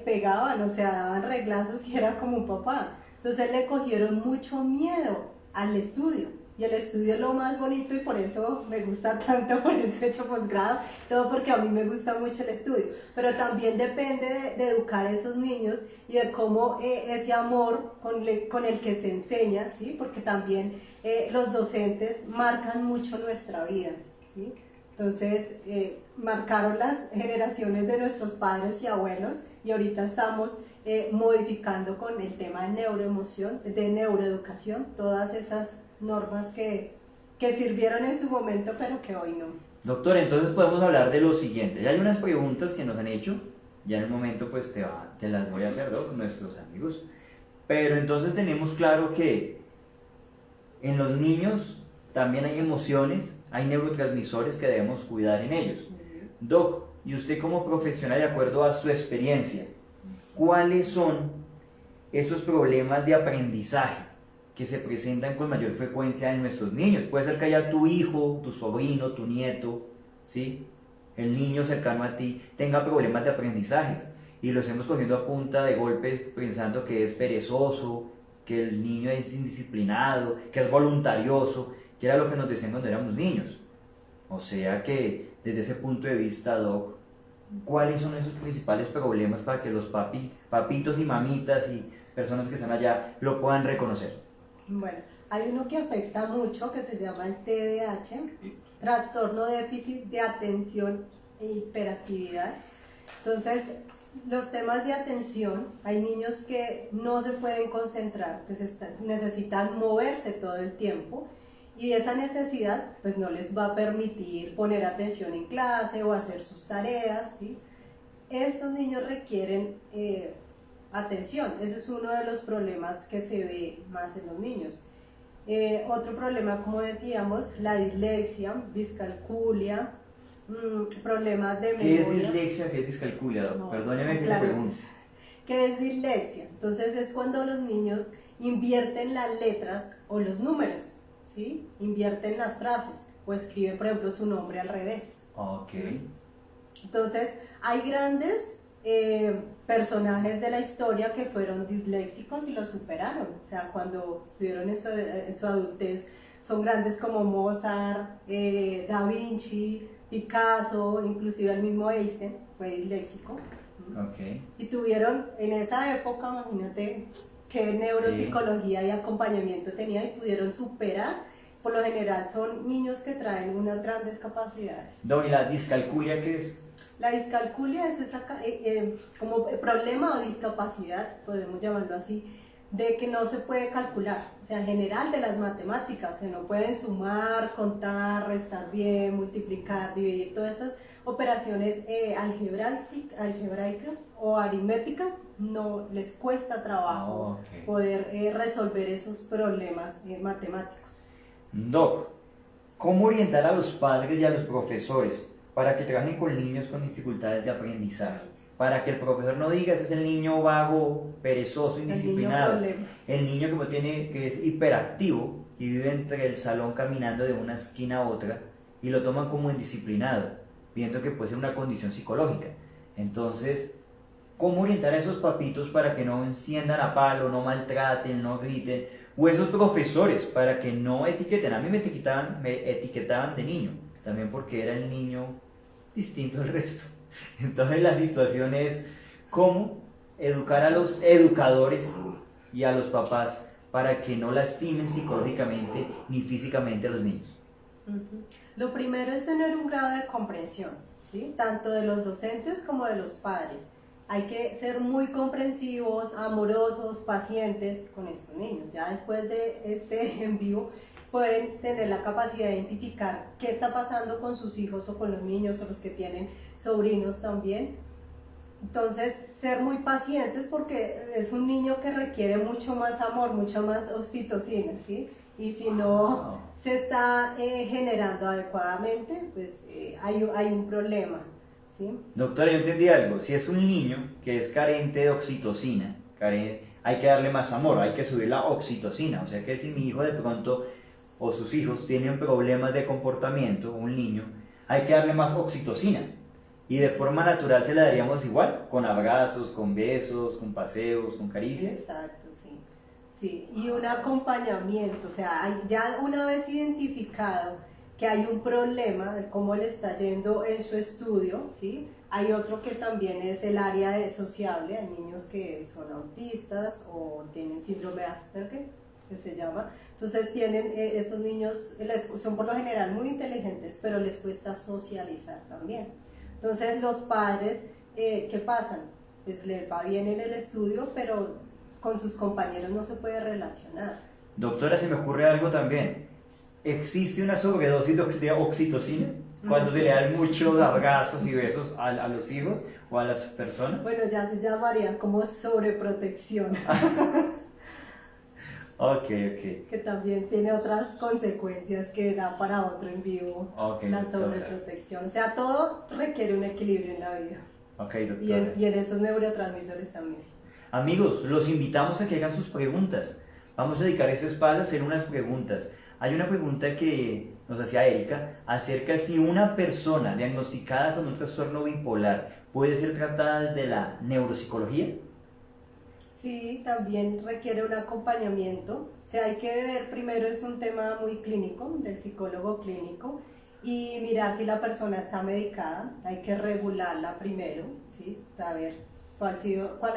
Speaker 2: pegaban, o sea, daban reglazos y era como un papá. Entonces le cogieron mucho miedo al estudio. Y el estudio es lo más bonito y por eso me gusta tanto, por eso he hecho posgrado, todo porque a mí me gusta mucho el estudio. Pero también depende de educar a esos niños y de cómo ese amor con el que se enseña, ¿sí? Porque también los docentes marcan mucho nuestra vida, ¿sí? Entonces, marcaron las generaciones de nuestros padres y abuelos y ahorita estamos modificando con el tema de neuroemoción, de neuroeducación, todas esas normas que sirvieron en su momento, pero que hoy no.
Speaker 1: Doctor, entonces podemos hablar de lo siguiente. Ya hay unas preguntas que nos han hecho, ya en el momento pues te las voy a hacer, Doc, nuestros amigos. Pero entonces tenemos claro que en los niños también hay emociones, hay neurotransmisores que debemos cuidar en ellos. Doc, y usted como profesional, de acuerdo a su experiencia, ¿cuáles son esos problemas de aprendizaje que se presentan con mayor frecuencia en nuestros niños? Puede ser que haya tu hijo, tu sobrino, tu nieto, ¿sí? El niño cercano a ti tenga problemas de aprendizaje y los hemos cogiendo a punta de golpes pensando que es perezoso, que el niño es indisciplinado, que es voluntarioso, que era lo que nos decían cuando éramos niños. O sea que desde ese punto de vista, Doc, ¿cuáles son esos principales problemas para que los papitos y mamitas y personas que están allá lo puedan reconocer?
Speaker 2: Bueno, hay uno que afecta mucho que se llama el TDAH, trastorno déficit de atención e hiperactividad. Entonces, los temas de atención, hay niños que no se pueden concentrar, que necesitan moverse todo el tiempo y esa necesidad pues no les va a permitir poner atención en clase o hacer sus tareas, ¿sí? Estos niños requieren atención, ese es uno de los problemas que se ve más en los niños. Otro problema, como decíamos, la dislexia, discalculia, problemas de memoria.
Speaker 1: ¿Qué es dislexia? ¿Qué es discalculia, Doc?
Speaker 2: No,
Speaker 1: Perdóneme que
Speaker 2: claro,
Speaker 1: le pregunte.
Speaker 2: ¿qué es dislexia? Entonces es cuando los niños invierten las letras o los números, ¿sí? Invierten las frases o escriben, por ejemplo, su nombre al revés.
Speaker 1: Ok.
Speaker 2: Entonces, hay grandes personajes de la historia que fueron disléxicos y lo superaron. O sea, cuando estuvieron en su adultez, son grandes como Mozart, Da Vinci, Picasso, inclusive el mismo Einstein fue disléxico.
Speaker 1: Okay.
Speaker 2: Y tuvieron en esa época, imagínate qué neuropsicología y acompañamiento tenía y pudieron superar. Por lo general son niños que traen unas grandes capacidades.
Speaker 1: Doc, ¿y la discalculia qué es?
Speaker 2: La discalculia es esa, como problema o discapacidad, podemos llamarlo así, de que no se puede calcular, o sea, en general de las matemáticas, que no pueden sumar, contar, restar bien, multiplicar, dividir, todas estas operaciones algebraicas o aritméticas, no les cuesta trabajo poder resolver esos problemas matemáticos.
Speaker 1: Doc, ¿cómo orientar a los padres y a los profesores para que trabajen con niños con dificultades de aprendizaje? para que el profesor no diga ese es el niño vago, perezoso, indisciplinado,
Speaker 2: problema.
Speaker 1: el niño que es hiperactivo y vive entre el salón caminando de una esquina a otra y lo toman como indisciplinado, viendo que puede ser una condición psicológica. Entonces, ¿cómo orientar a esos papitos para que no enciendan a palo, no maltraten, no griten? O esos profesores para que no etiqueten. A mí me etiquetaban de niño, también porque era el niño distinto al resto. Entonces la situación es cómo educar a los educadores y a los papás para que no lastimen psicológicamente ni físicamente a los niños.
Speaker 2: Lo primero es tener un grado de comprensión, ¿sí? Tanto de los docentes como de los padres. Hay que ser muy comprensivos, amorosos, pacientes con estos niños. Ya después de este en vivo pueden tener la capacidad de identificar qué está pasando con sus hijos o con los niños o los que tienen sobrinos también. Entonces, ser muy pacientes porque es un niño que requiere mucho más amor, mucha más oxitocina, ¿sí? Y si no se está generando adecuadamente, pues hay un problema, ¿sí?
Speaker 1: Doctora, yo entendí algo. Si es un niño que es carente de oxitocina, hay que darle más amor, hay que subir la oxitocina. O sea que si mi hijo de pronto o sus hijos tienen problemas de comportamiento, un niño, hay que darle más oxitocina. Y de forma natural se la daríamos igual, con abrazos, con besos, con paseos, con caricias.
Speaker 2: Exacto, sí. Sí, y un acompañamiento, o sea, ya una vez identificado que hay un problema de cómo le está yendo en su estudio, ¿sí? Hay otro que también es el área de sociable, hay niños que son autistas o tienen síndrome de Asperger, que se llama. Entonces estos niños son por lo general muy inteligentes, pero les cuesta socializar también. Entonces los padres, ¿qué pasan? Pues les va bien en el estudio, pero con sus compañeros no se puede relacionar.
Speaker 1: Doctora, se me ocurre algo también. ¿Existe una sobredosis de oxitocina cuando se le dan muchos abrazos y besos a los hijos o a las personas?
Speaker 2: Bueno, ya se llamaría como sobreprotección.
Speaker 1: Ok.
Speaker 2: Que también tiene otras consecuencias que da para otro en vivo, la
Speaker 1: doctora.
Speaker 2: sobreprotección. O sea, todo requiere un equilibrio en la vida.
Speaker 1: Ok, doctora.
Speaker 2: Y en esos neurotransmisores también.
Speaker 1: Amigos, los invitamos a que hagan sus preguntas. Vamos a dedicar este espacio a hacer unas preguntas. Hay una pregunta que nos hacía Erika acerca de si una persona diagnosticada con un trastorno bipolar puede ser tratada desde la neuropsicología.
Speaker 2: Sí, también requiere un acompañamiento. O sea, hay que ver, primero es un tema muy clínico, del psicólogo clínico, y mirar si la persona está medicada. Hay que regularla primero, ¿sí? Saber cuál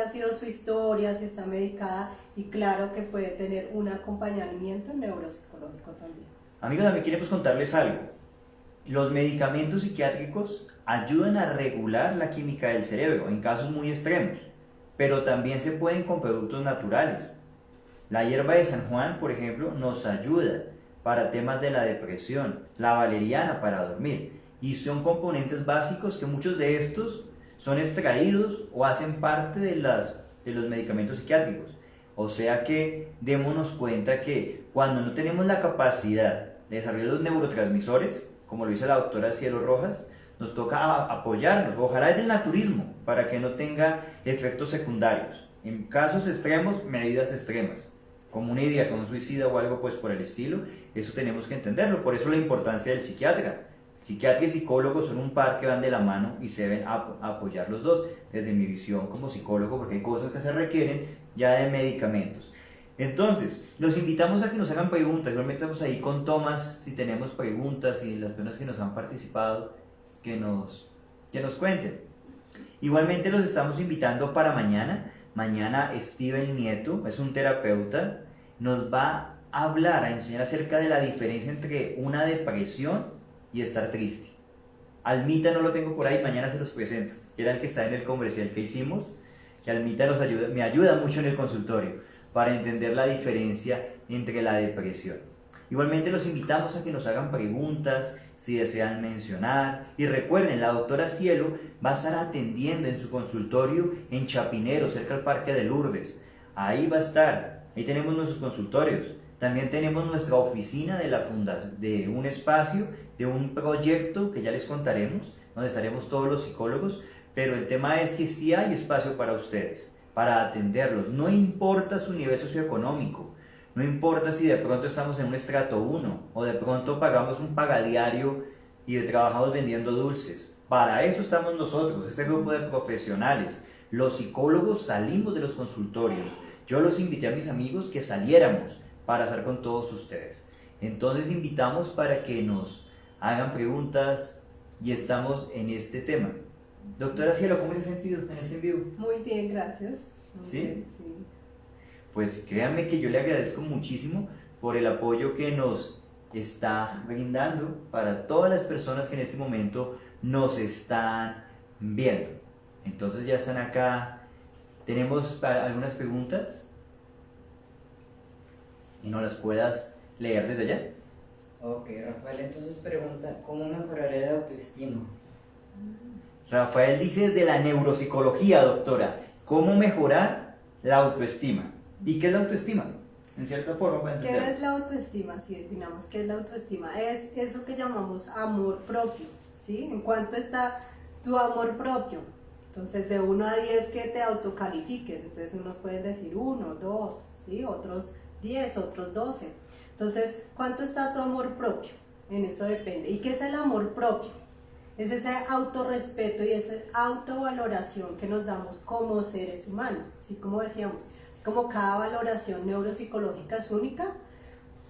Speaker 2: ha sido su historia, si está medicada, y claro que puede tener un acompañamiento neuropsicológico también.
Speaker 1: Amigos, también queremos contarles algo. Los medicamentos psiquiátricos ayudan a regular la química del cerebro en casos muy extremos, pero también se pueden con productos naturales. La hierba de San Juan, por ejemplo, nos ayuda para temas de la depresión, la valeriana para dormir, y son componentes básicos que muchos de estos son extraídos o hacen parte de los medicamentos psiquiátricos. O sea que démonos cuenta que cuando no tenemos la capacidad de desarrollar los neurotransmisores, como lo dice la doctora Cielo Rojas, nos toca apoyarnos, ojalá es del naturismo, para que no tenga efectos secundarios. En casos extremos, medidas extremas, como una ideación suicida o algo pues por el estilo, eso tenemos que entenderlo, por eso la importancia del psiquiatra. Psiquiatra y psicólogo son un par que van de la mano y se deben apoyar los dos, desde mi visión como psicólogo, porque hay cosas que se requieren ya de medicamentos. Entonces, los invitamos a que nos hagan preguntas, igualmente estamos ahí con Tomás, si tenemos preguntas y las personas que nos han participado, que nos cuenten. Igualmente los estamos invitando para mañana. Mañana Steven Nieto, es un terapeuta, nos va a hablar, a enseñar acerca de la diferencia entre una depresión y estar triste. Almita no lo tengo por ahí, mañana se los presento, que era el que está en el comercial que hicimos, que Almita me ayuda mucho en el consultorio para entender la diferencia entre la depresión. Igualmente los invitamos a que nos hagan preguntas, si desean mencionar, y recuerden, la doctora Cielo va a estar atendiendo en su consultorio en Chapinero, cerca del Parque de Lourdes. Ahí va a estar, ahí tenemos nuestros consultorios. También tenemos nuestra oficina de la fundación, de un espacio, de un proyecto que ya les contaremos, donde estaremos todos los psicólogos pero el tema es que sí hay espacio para ustedes, para atenderlos. No importa su nivel socioeconómico, no importa si de pronto estamos en un estrato 1 o de pronto pagamos un pagadiario y trabajamos vendiendo dulces. Para eso estamos nosotros, este grupo de profesionales. Los psicólogos salimos de los consultorios. Yo los invité a mis amigos que saliéramos para estar con todos ustedes. Entonces invitamos para que nos hagan preguntas y estamos en este tema. Doctora Cielo, ¿cómo se ha sentido en este en vivo?
Speaker 2: Muy bien, gracias. Muy
Speaker 1: ¿Sí?
Speaker 2: bien, sí.
Speaker 1: Pues créanme que yo le agradezco muchísimo por el apoyo que nos está brindando para todas las personas que en este momento nos están viendo. Entonces ya están acá. ¿Tenemos algunas preguntas? Y no las puedas leer desde allá.
Speaker 3: Ok, Rafael, entonces pregunta, ¿cómo mejorar el autoestima?
Speaker 1: Rafael dice de la neuropsicología, doctora, ¿cómo mejorar la autoestima? ¿Y qué es la autoestima? En cierta forma, para
Speaker 2: ¿Qué
Speaker 1: entender.
Speaker 2: es la autoestima? Si definamos qué es la autoestima, es eso que llamamos amor propio, ¿sí? ¿En cuánto está tu amor propio? Entonces, de 1 a 10 que te autocalifiques. Entonces, unos pueden decir 1, 2, ¿sí? Otros 10, otros 12. Entonces, ¿cuánto está tu amor propio? En eso depende. ¿Y qué es el amor propio? Es ese autorrespeto y esa autovaloración que nos damos como seres humanos. Así como decíamos, como cada valoración neuropsicológica es única,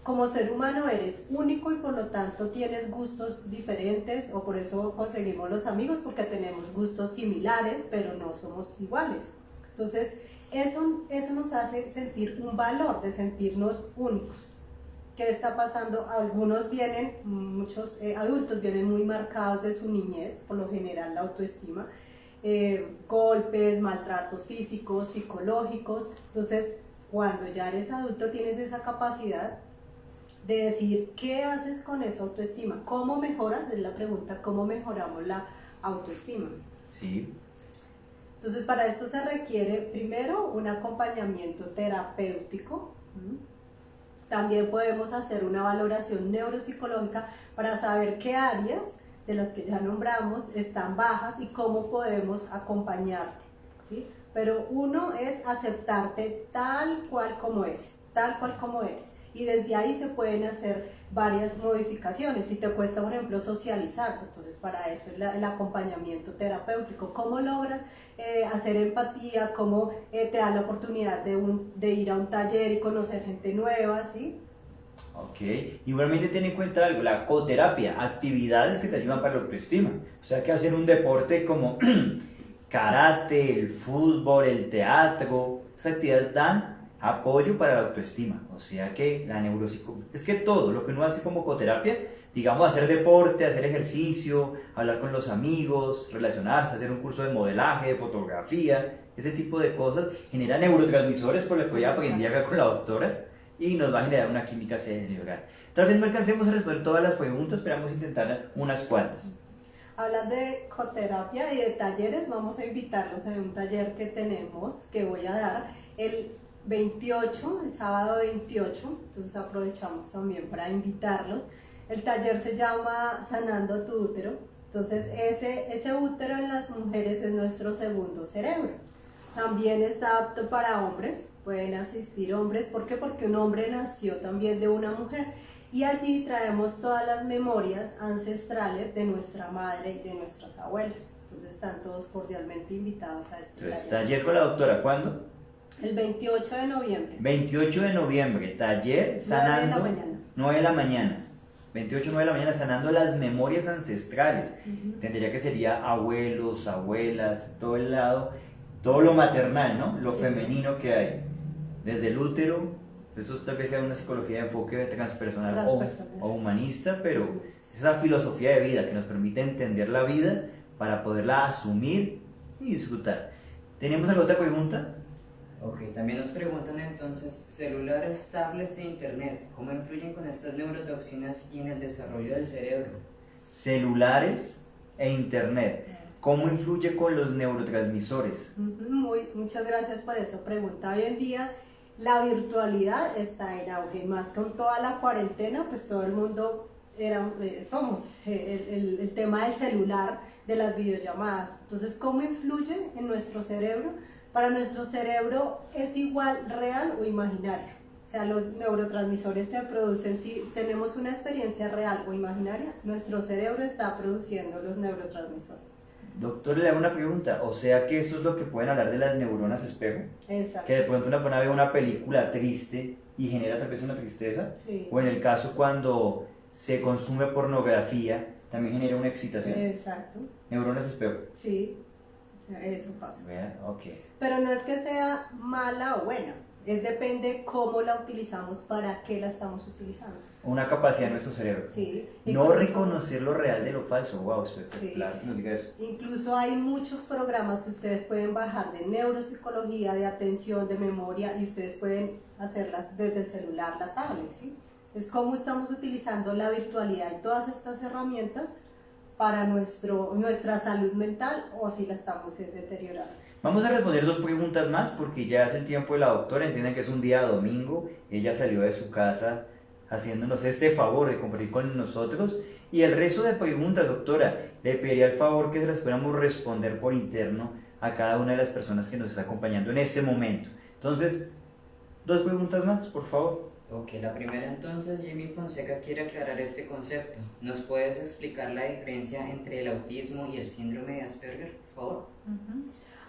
Speaker 2: como ser humano eres único y por lo tanto tienes gustos diferentes, o por eso conseguimos los amigos, porque tenemos gustos similares pero no somos iguales. Entonces eso nos hace sentir un valor de sentirnos únicos. ¿Qué está pasando? Algunos vienen, muchos adultos vienen muy marcados de su niñez, por lo general la autoestima, golpes, maltratos físicos, psicológicos. Entonces cuando ya eres adulto tienes esa capacidad de decir qué haces con esa autoestima, cómo mejoras, es la pregunta, cómo mejoramos la autoestima.
Speaker 1: Sí.
Speaker 2: Entonces para esto se requiere primero un acompañamiento terapéutico. También podemos hacer una valoración neuropsicológica para saber qué áreas de las que ya nombramos están bajas y cómo podemos acompañarte, ¿sí? Pero uno es aceptarte tal cual como eres, tal cual como eres. Y desde ahí se pueden hacer varias modificaciones. Si te cuesta, por ejemplo, socializar, entonces para eso es el acompañamiento terapéutico. ¿Cómo logras hacer empatía? ¿Cómo te da la oportunidad de ir a un taller y conocer gente nueva? ¿Sí?
Speaker 1: Ok, igualmente ten en cuenta algo, la coterapia, actividades que te ayudan para la autoestima. O sea que hacer un deporte como karate, el fútbol, el teatro, esas actividades dan apoyo para la autoestima. O sea que la neuropsicología, es que todo lo que uno hace como coterapia, digamos hacer deporte, hacer ejercicio, hablar con los amigos, relacionarse, hacer un curso de modelaje, de fotografía, ese tipo de cosas, genera neurotransmisores, por lo que hoy aprendí acá con la doctora, y nos va a generar una química cerebral. Tal vez no alcancemos a responder todas las preguntas, pero vamos a intentar unas cuantas.
Speaker 2: Hablas de coterapia y de talleres, vamos a invitarlos a un taller que tenemos, que voy a dar el 28, el sábado 28, entonces aprovechamos también para invitarlos. El taller se llama Sanando tu útero. Entonces ese útero en las mujeres es nuestro segundo cerebro. También está apto para hombres, pueden asistir hombres. ¿Por qué? Porque un hombre nació también de una mujer. Y allí traemos todas las memorias ancestrales de nuestra madre y de nuestras abuelas. Entonces están todos cordialmente invitados a este
Speaker 1: Entonces,
Speaker 2: taller.
Speaker 1: taller con la doctora, ¿cuándo?
Speaker 2: El 28 de noviembre.
Speaker 1: 28 de noviembre, taller sanando.
Speaker 2: 9 de la mañana.
Speaker 1: 9 de la mañana. 28, 9 de la mañana, sanando las memorias ancestrales. Tendría que sería abuelos, abuelas, todo el lado, todo lo maternal, ¿no? Lo femenino que hay. Desde el útero, eso tal vez sea una psicología de enfoque transpersonal o humanista, pero es esa filosofía de vida que nos permite entender la vida para poderla asumir y disfrutar. ¿Tenemos alguna otra pregunta?
Speaker 3: Ok, también nos preguntan entonces, celulares, tablets e internet, ¿cómo influyen con estas neurotoxinas y en el desarrollo del cerebro?
Speaker 1: Celulares e internet, ¿cómo influye con los neurotransmisores?
Speaker 2: Muchas gracias por esa pregunta. Hoy en día la virtualidad está en auge, más con toda la cuarentena, pues todo el mundo somos el tema del celular, de las videollamadas. Entonces, ¿cómo influye en nuestro cerebro? Para nuestro cerebro es igual real o imaginario. O sea, los neurotransmisores se producen si tenemos una experiencia real o imaginaria, nuestro cerebro está produciendo los neurotransmisores.
Speaker 1: Doctor, le hago una pregunta, o sea que eso es lo que pueden hablar de las neuronas espejo,
Speaker 2: Exacto.
Speaker 1: que de pronto una persona ve una película triste y genera tal vez una tristeza,
Speaker 2: Sí.
Speaker 1: o en el caso cuando se consume pornografía, también genera una excitación.
Speaker 2: Exacto.
Speaker 1: Neuronas espejo.
Speaker 2: Sí, eso pasa.
Speaker 1: Vea, ok.
Speaker 2: Pero no es que sea mala o buena, es depende cómo la utilizamos, para qué la estamos utilizando.
Speaker 1: Una capacidad de nuestro cerebro.
Speaker 2: Sí.
Speaker 1: No
Speaker 2: Incluso-
Speaker 1: reconocer lo real de lo falso. Wow, espectacular que nos diga eso.
Speaker 2: Incluso hay muchos programas que ustedes pueden bajar de neuropsicología, de atención, de memoria, y ustedes pueden hacerlas desde el celular, la tablet, ¿sí? Es cómo estamos utilizando la virtualidad y todas estas herramientas para nuestra salud mental, o si la estamos deteriorando.
Speaker 1: Vamos a responder dos preguntas más porque ya es el tiempo de la doctora. Entiendan que es un día domingo. Ella salió de su casa haciéndonos este favor de compartir con nosotros. Y el resto de preguntas, doctora, le pediría el favor que se las pudiéramos responder por interno a cada una de las personas que nos está acompañando en este momento. Entonces, dos preguntas más, por favor.
Speaker 3: Ok, la primera entonces, Jimmy Fonseca quiere aclarar este concepto. ¿Nos puedes explicar la diferencia entre el autismo y el síndrome de Asperger, por favor?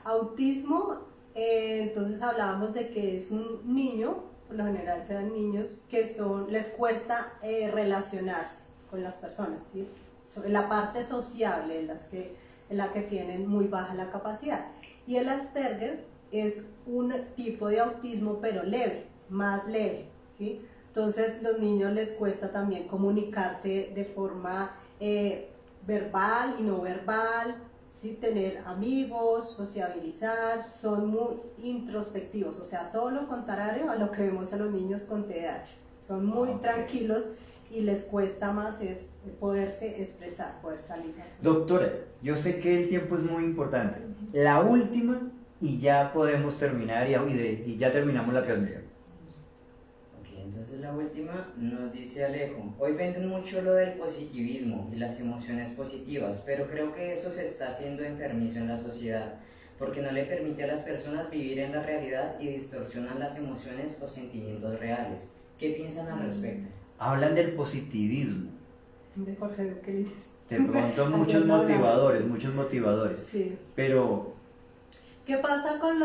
Speaker 2: Autismo, entonces hablábamos de que es un niño, por lo general sean niños que les cuesta relacionarse con las personas, ¿sí? La parte sociable en la que tienen muy baja la capacidad. Y el Asperger es un tipo de autismo pero leve, más leve, ¿sí? Entonces los niños les cuesta también comunicarse de forma verbal y no verbal, ¿sí? Tener amigos, sociabilizar, son muy introspectivos, o sea, todo lo contrario a lo que vemos a los niños con TDAH. Son muy tranquilos y les cuesta más poderse expresar, poder salir.
Speaker 1: Doctora, yo sé que el tiempo es muy importante. La última y ya podemos terminar y ya terminamos la transmisión.
Speaker 3: Ok, entonces la última nos dice Alejo. Hoy venden mucho lo del positivismo y las emociones positivas, pero creo que eso se está haciendo enfermizo en la sociedad, porque no le permite a las personas vivir en la realidad y distorsionan las emociones o sentimientos reales. ¿Qué piensan al respecto?
Speaker 1: Hablan del positivismo.
Speaker 2: De Jorge Duque.
Speaker 1: De pronto muchos motivadores.
Speaker 2: Sí.
Speaker 1: Pero
Speaker 2: ¿Qué pasa con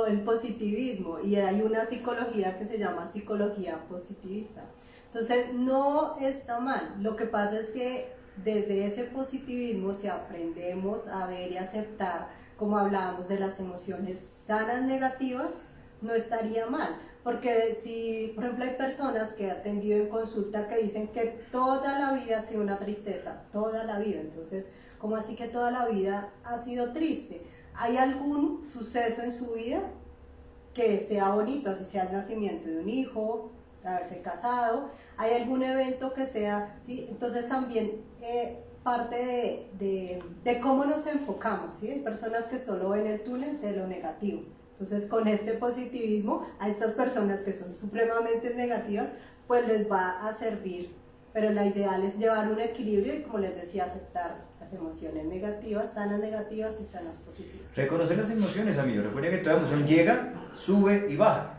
Speaker 2: el positivismo? Y hay una psicología que se llama psicología positivista. Entonces, no está mal. Lo que pasa es que desde ese positivismo, si aprendemos a ver y aceptar, como hablábamos de las emociones sanas negativas, no estaría mal. Porque si, por ejemplo, hay personas que he atendido en consulta que dicen que toda la vida ha sido una tristeza, toda la vida. Entonces, ¿cómo así que toda la vida ha sido triste? ¿Hay algún suceso en su vida que sea bonito, así sea el nacimiento de un hijo, haberse casado? ¿Hay algún evento que sea, sí? Entonces también parte de cómo nos enfocamos, ¿sí? Hay personas que solo ven el túnel de lo negativo. Entonces con este positivismo a estas personas que son supremamente negativas, pues les va a servir. Pero la ideal es llevar un equilibrio y, como les decía, aceptar las emociones negativas, sanas negativas y sanas positivas.
Speaker 1: reconocer las emociones, amigos. Recuerden que toda emoción llega, sube y baja.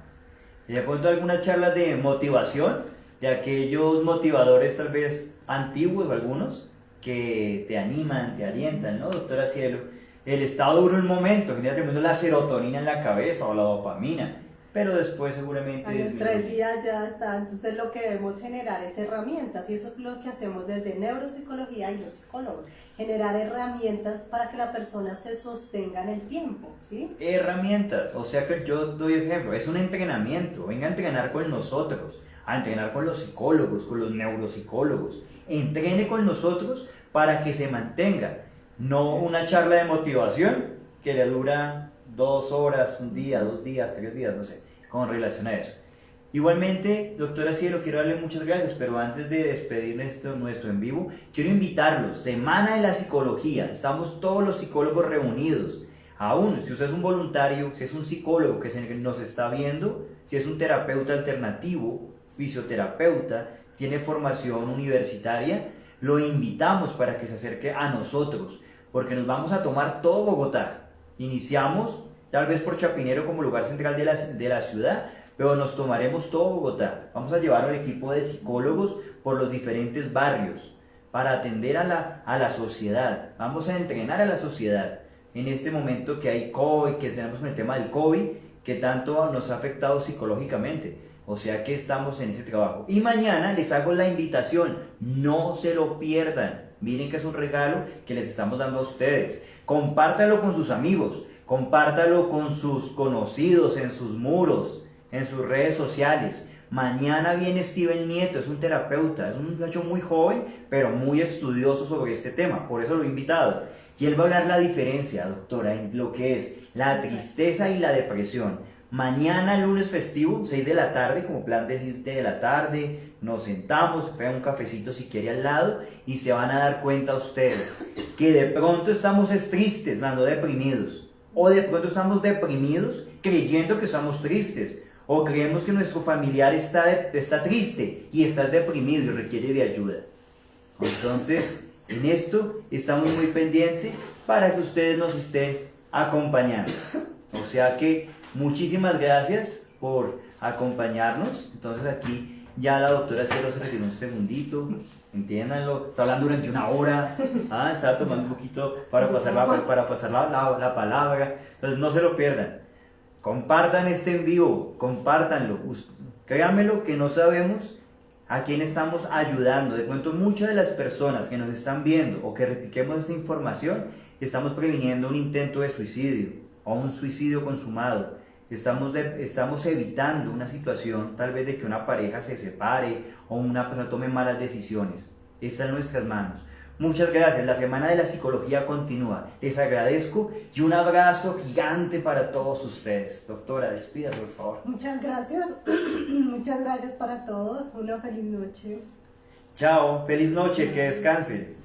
Speaker 1: Y de pronto algunas charlas de motivación, de aquellos motivadores tal vez antiguos o algunos, que te animan, te alientan, ¿no, doctora Cielo? El estado dura un momento, genera tremendo la serotonina en la cabeza o la dopamina, pero después seguramente
Speaker 2: A los
Speaker 1: disminuye.
Speaker 2: 3 días ya está. Entonces lo que debemos generar es herramientas, y eso es lo que hacemos desde neuropsicología y los psicólogos, generar herramientas para que la persona se sostenga en el tiempo, ¿sí?
Speaker 1: Herramientas, o sea que yo doy ese ejemplo, es un entrenamiento. Venga a entrenar con nosotros, a entrenar con los psicólogos, con los neuropsicólogos. Entrene con nosotros para que se mantenga, no una charla de motivación que le dura 2 horas, un día, 2 días, 3 días, no sé, con relación a eso. Igualmente, doctora Cielo, quiero darle muchas gracias, pero antes de despedir nuestro en vivo, quiero invitarlos, Semana de la Psicología, estamos todos los psicólogos reunidos. Aún, si usted es un voluntario, si es un psicólogo que nos está viendo, si es un terapeuta alternativo, fisioterapeuta, tiene formación universitaria, lo invitamos para que se acerque a nosotros, porque nos vamos a tomar todo Bogotá. Iniciamos tal vez por Chapinero como lugar central de la ciudad, pero nos tomaremos todo Bogotá. Vamos a llevar un equipo de psicólogos por los diferentes barrios para atender a la sociedad. Vamos a entrenar a la sociedad en este momento que hay COVID, que tenemos con el tema del COVID, que tanto nos ha afectado psicológicamente. O sea que estamos en ese trabajo. Y mañana les hago la invitación, no se lo pierdan. Miren que es un regalo que les estamos dando a ustedes. Compártanlo con sus amigos, compártanlo con sus conocidos, en sus muros, en sus redes sociales. Mañana viene Steven Nieto, es un terapeuta, es un muchacho muy joven, pero muy estudioso sobre este tema, por eso lo he invitado. Y él va a hablar la diferencia, doctora, en lo que es la tristeza y la depresión. Mañana, lunes festivo, 6 de la tarde, como plan de 6 de la tarde, nos sentamos, traen un cafecito si quiere al lado y se van a dar cuenta ustedes que de pronto estamos tristes, no deprimidos. O de pronto estamos deprimidos creyendo que estamos tristes. O creemos que nuestro familiar está triste y está deprimido y requiere de ayuda. Entonces, en esto estamos muy pendientes para que ustedes nos estén acompañando. O sea que muchísimas gracias por acompañarnos. Entonces aquí ya la doctora Cielo se retiró un segundito, entiéndanlo, está hablando durante una hora, está tomando un poquito para pasar la palabra. Entonces no se lo pierdan, compartan este en vivo, compártanlo, créanmelo que no sabemos a quién estamos ayudando. De pronto muchas de las personas que nos están viendo o que repiquemos esta información, estamos previniendo un intento de suicidio o un suicidio consumado. Estamos evitando una situación tal vez de que una pareja se separe o una persona tome malas decisiones. Está en nuestras manos. Muchas gracias. La Semana de la Psicología continúa. Les agradezco y un abrazo gigante para todos ustedes. Doctora, despídase, por favor.
Speaker 2: Muchas gracias. Muchas gracias para todos. Una feliz noche.
Speaker 1: Chao. Feliz noche. Que descanse.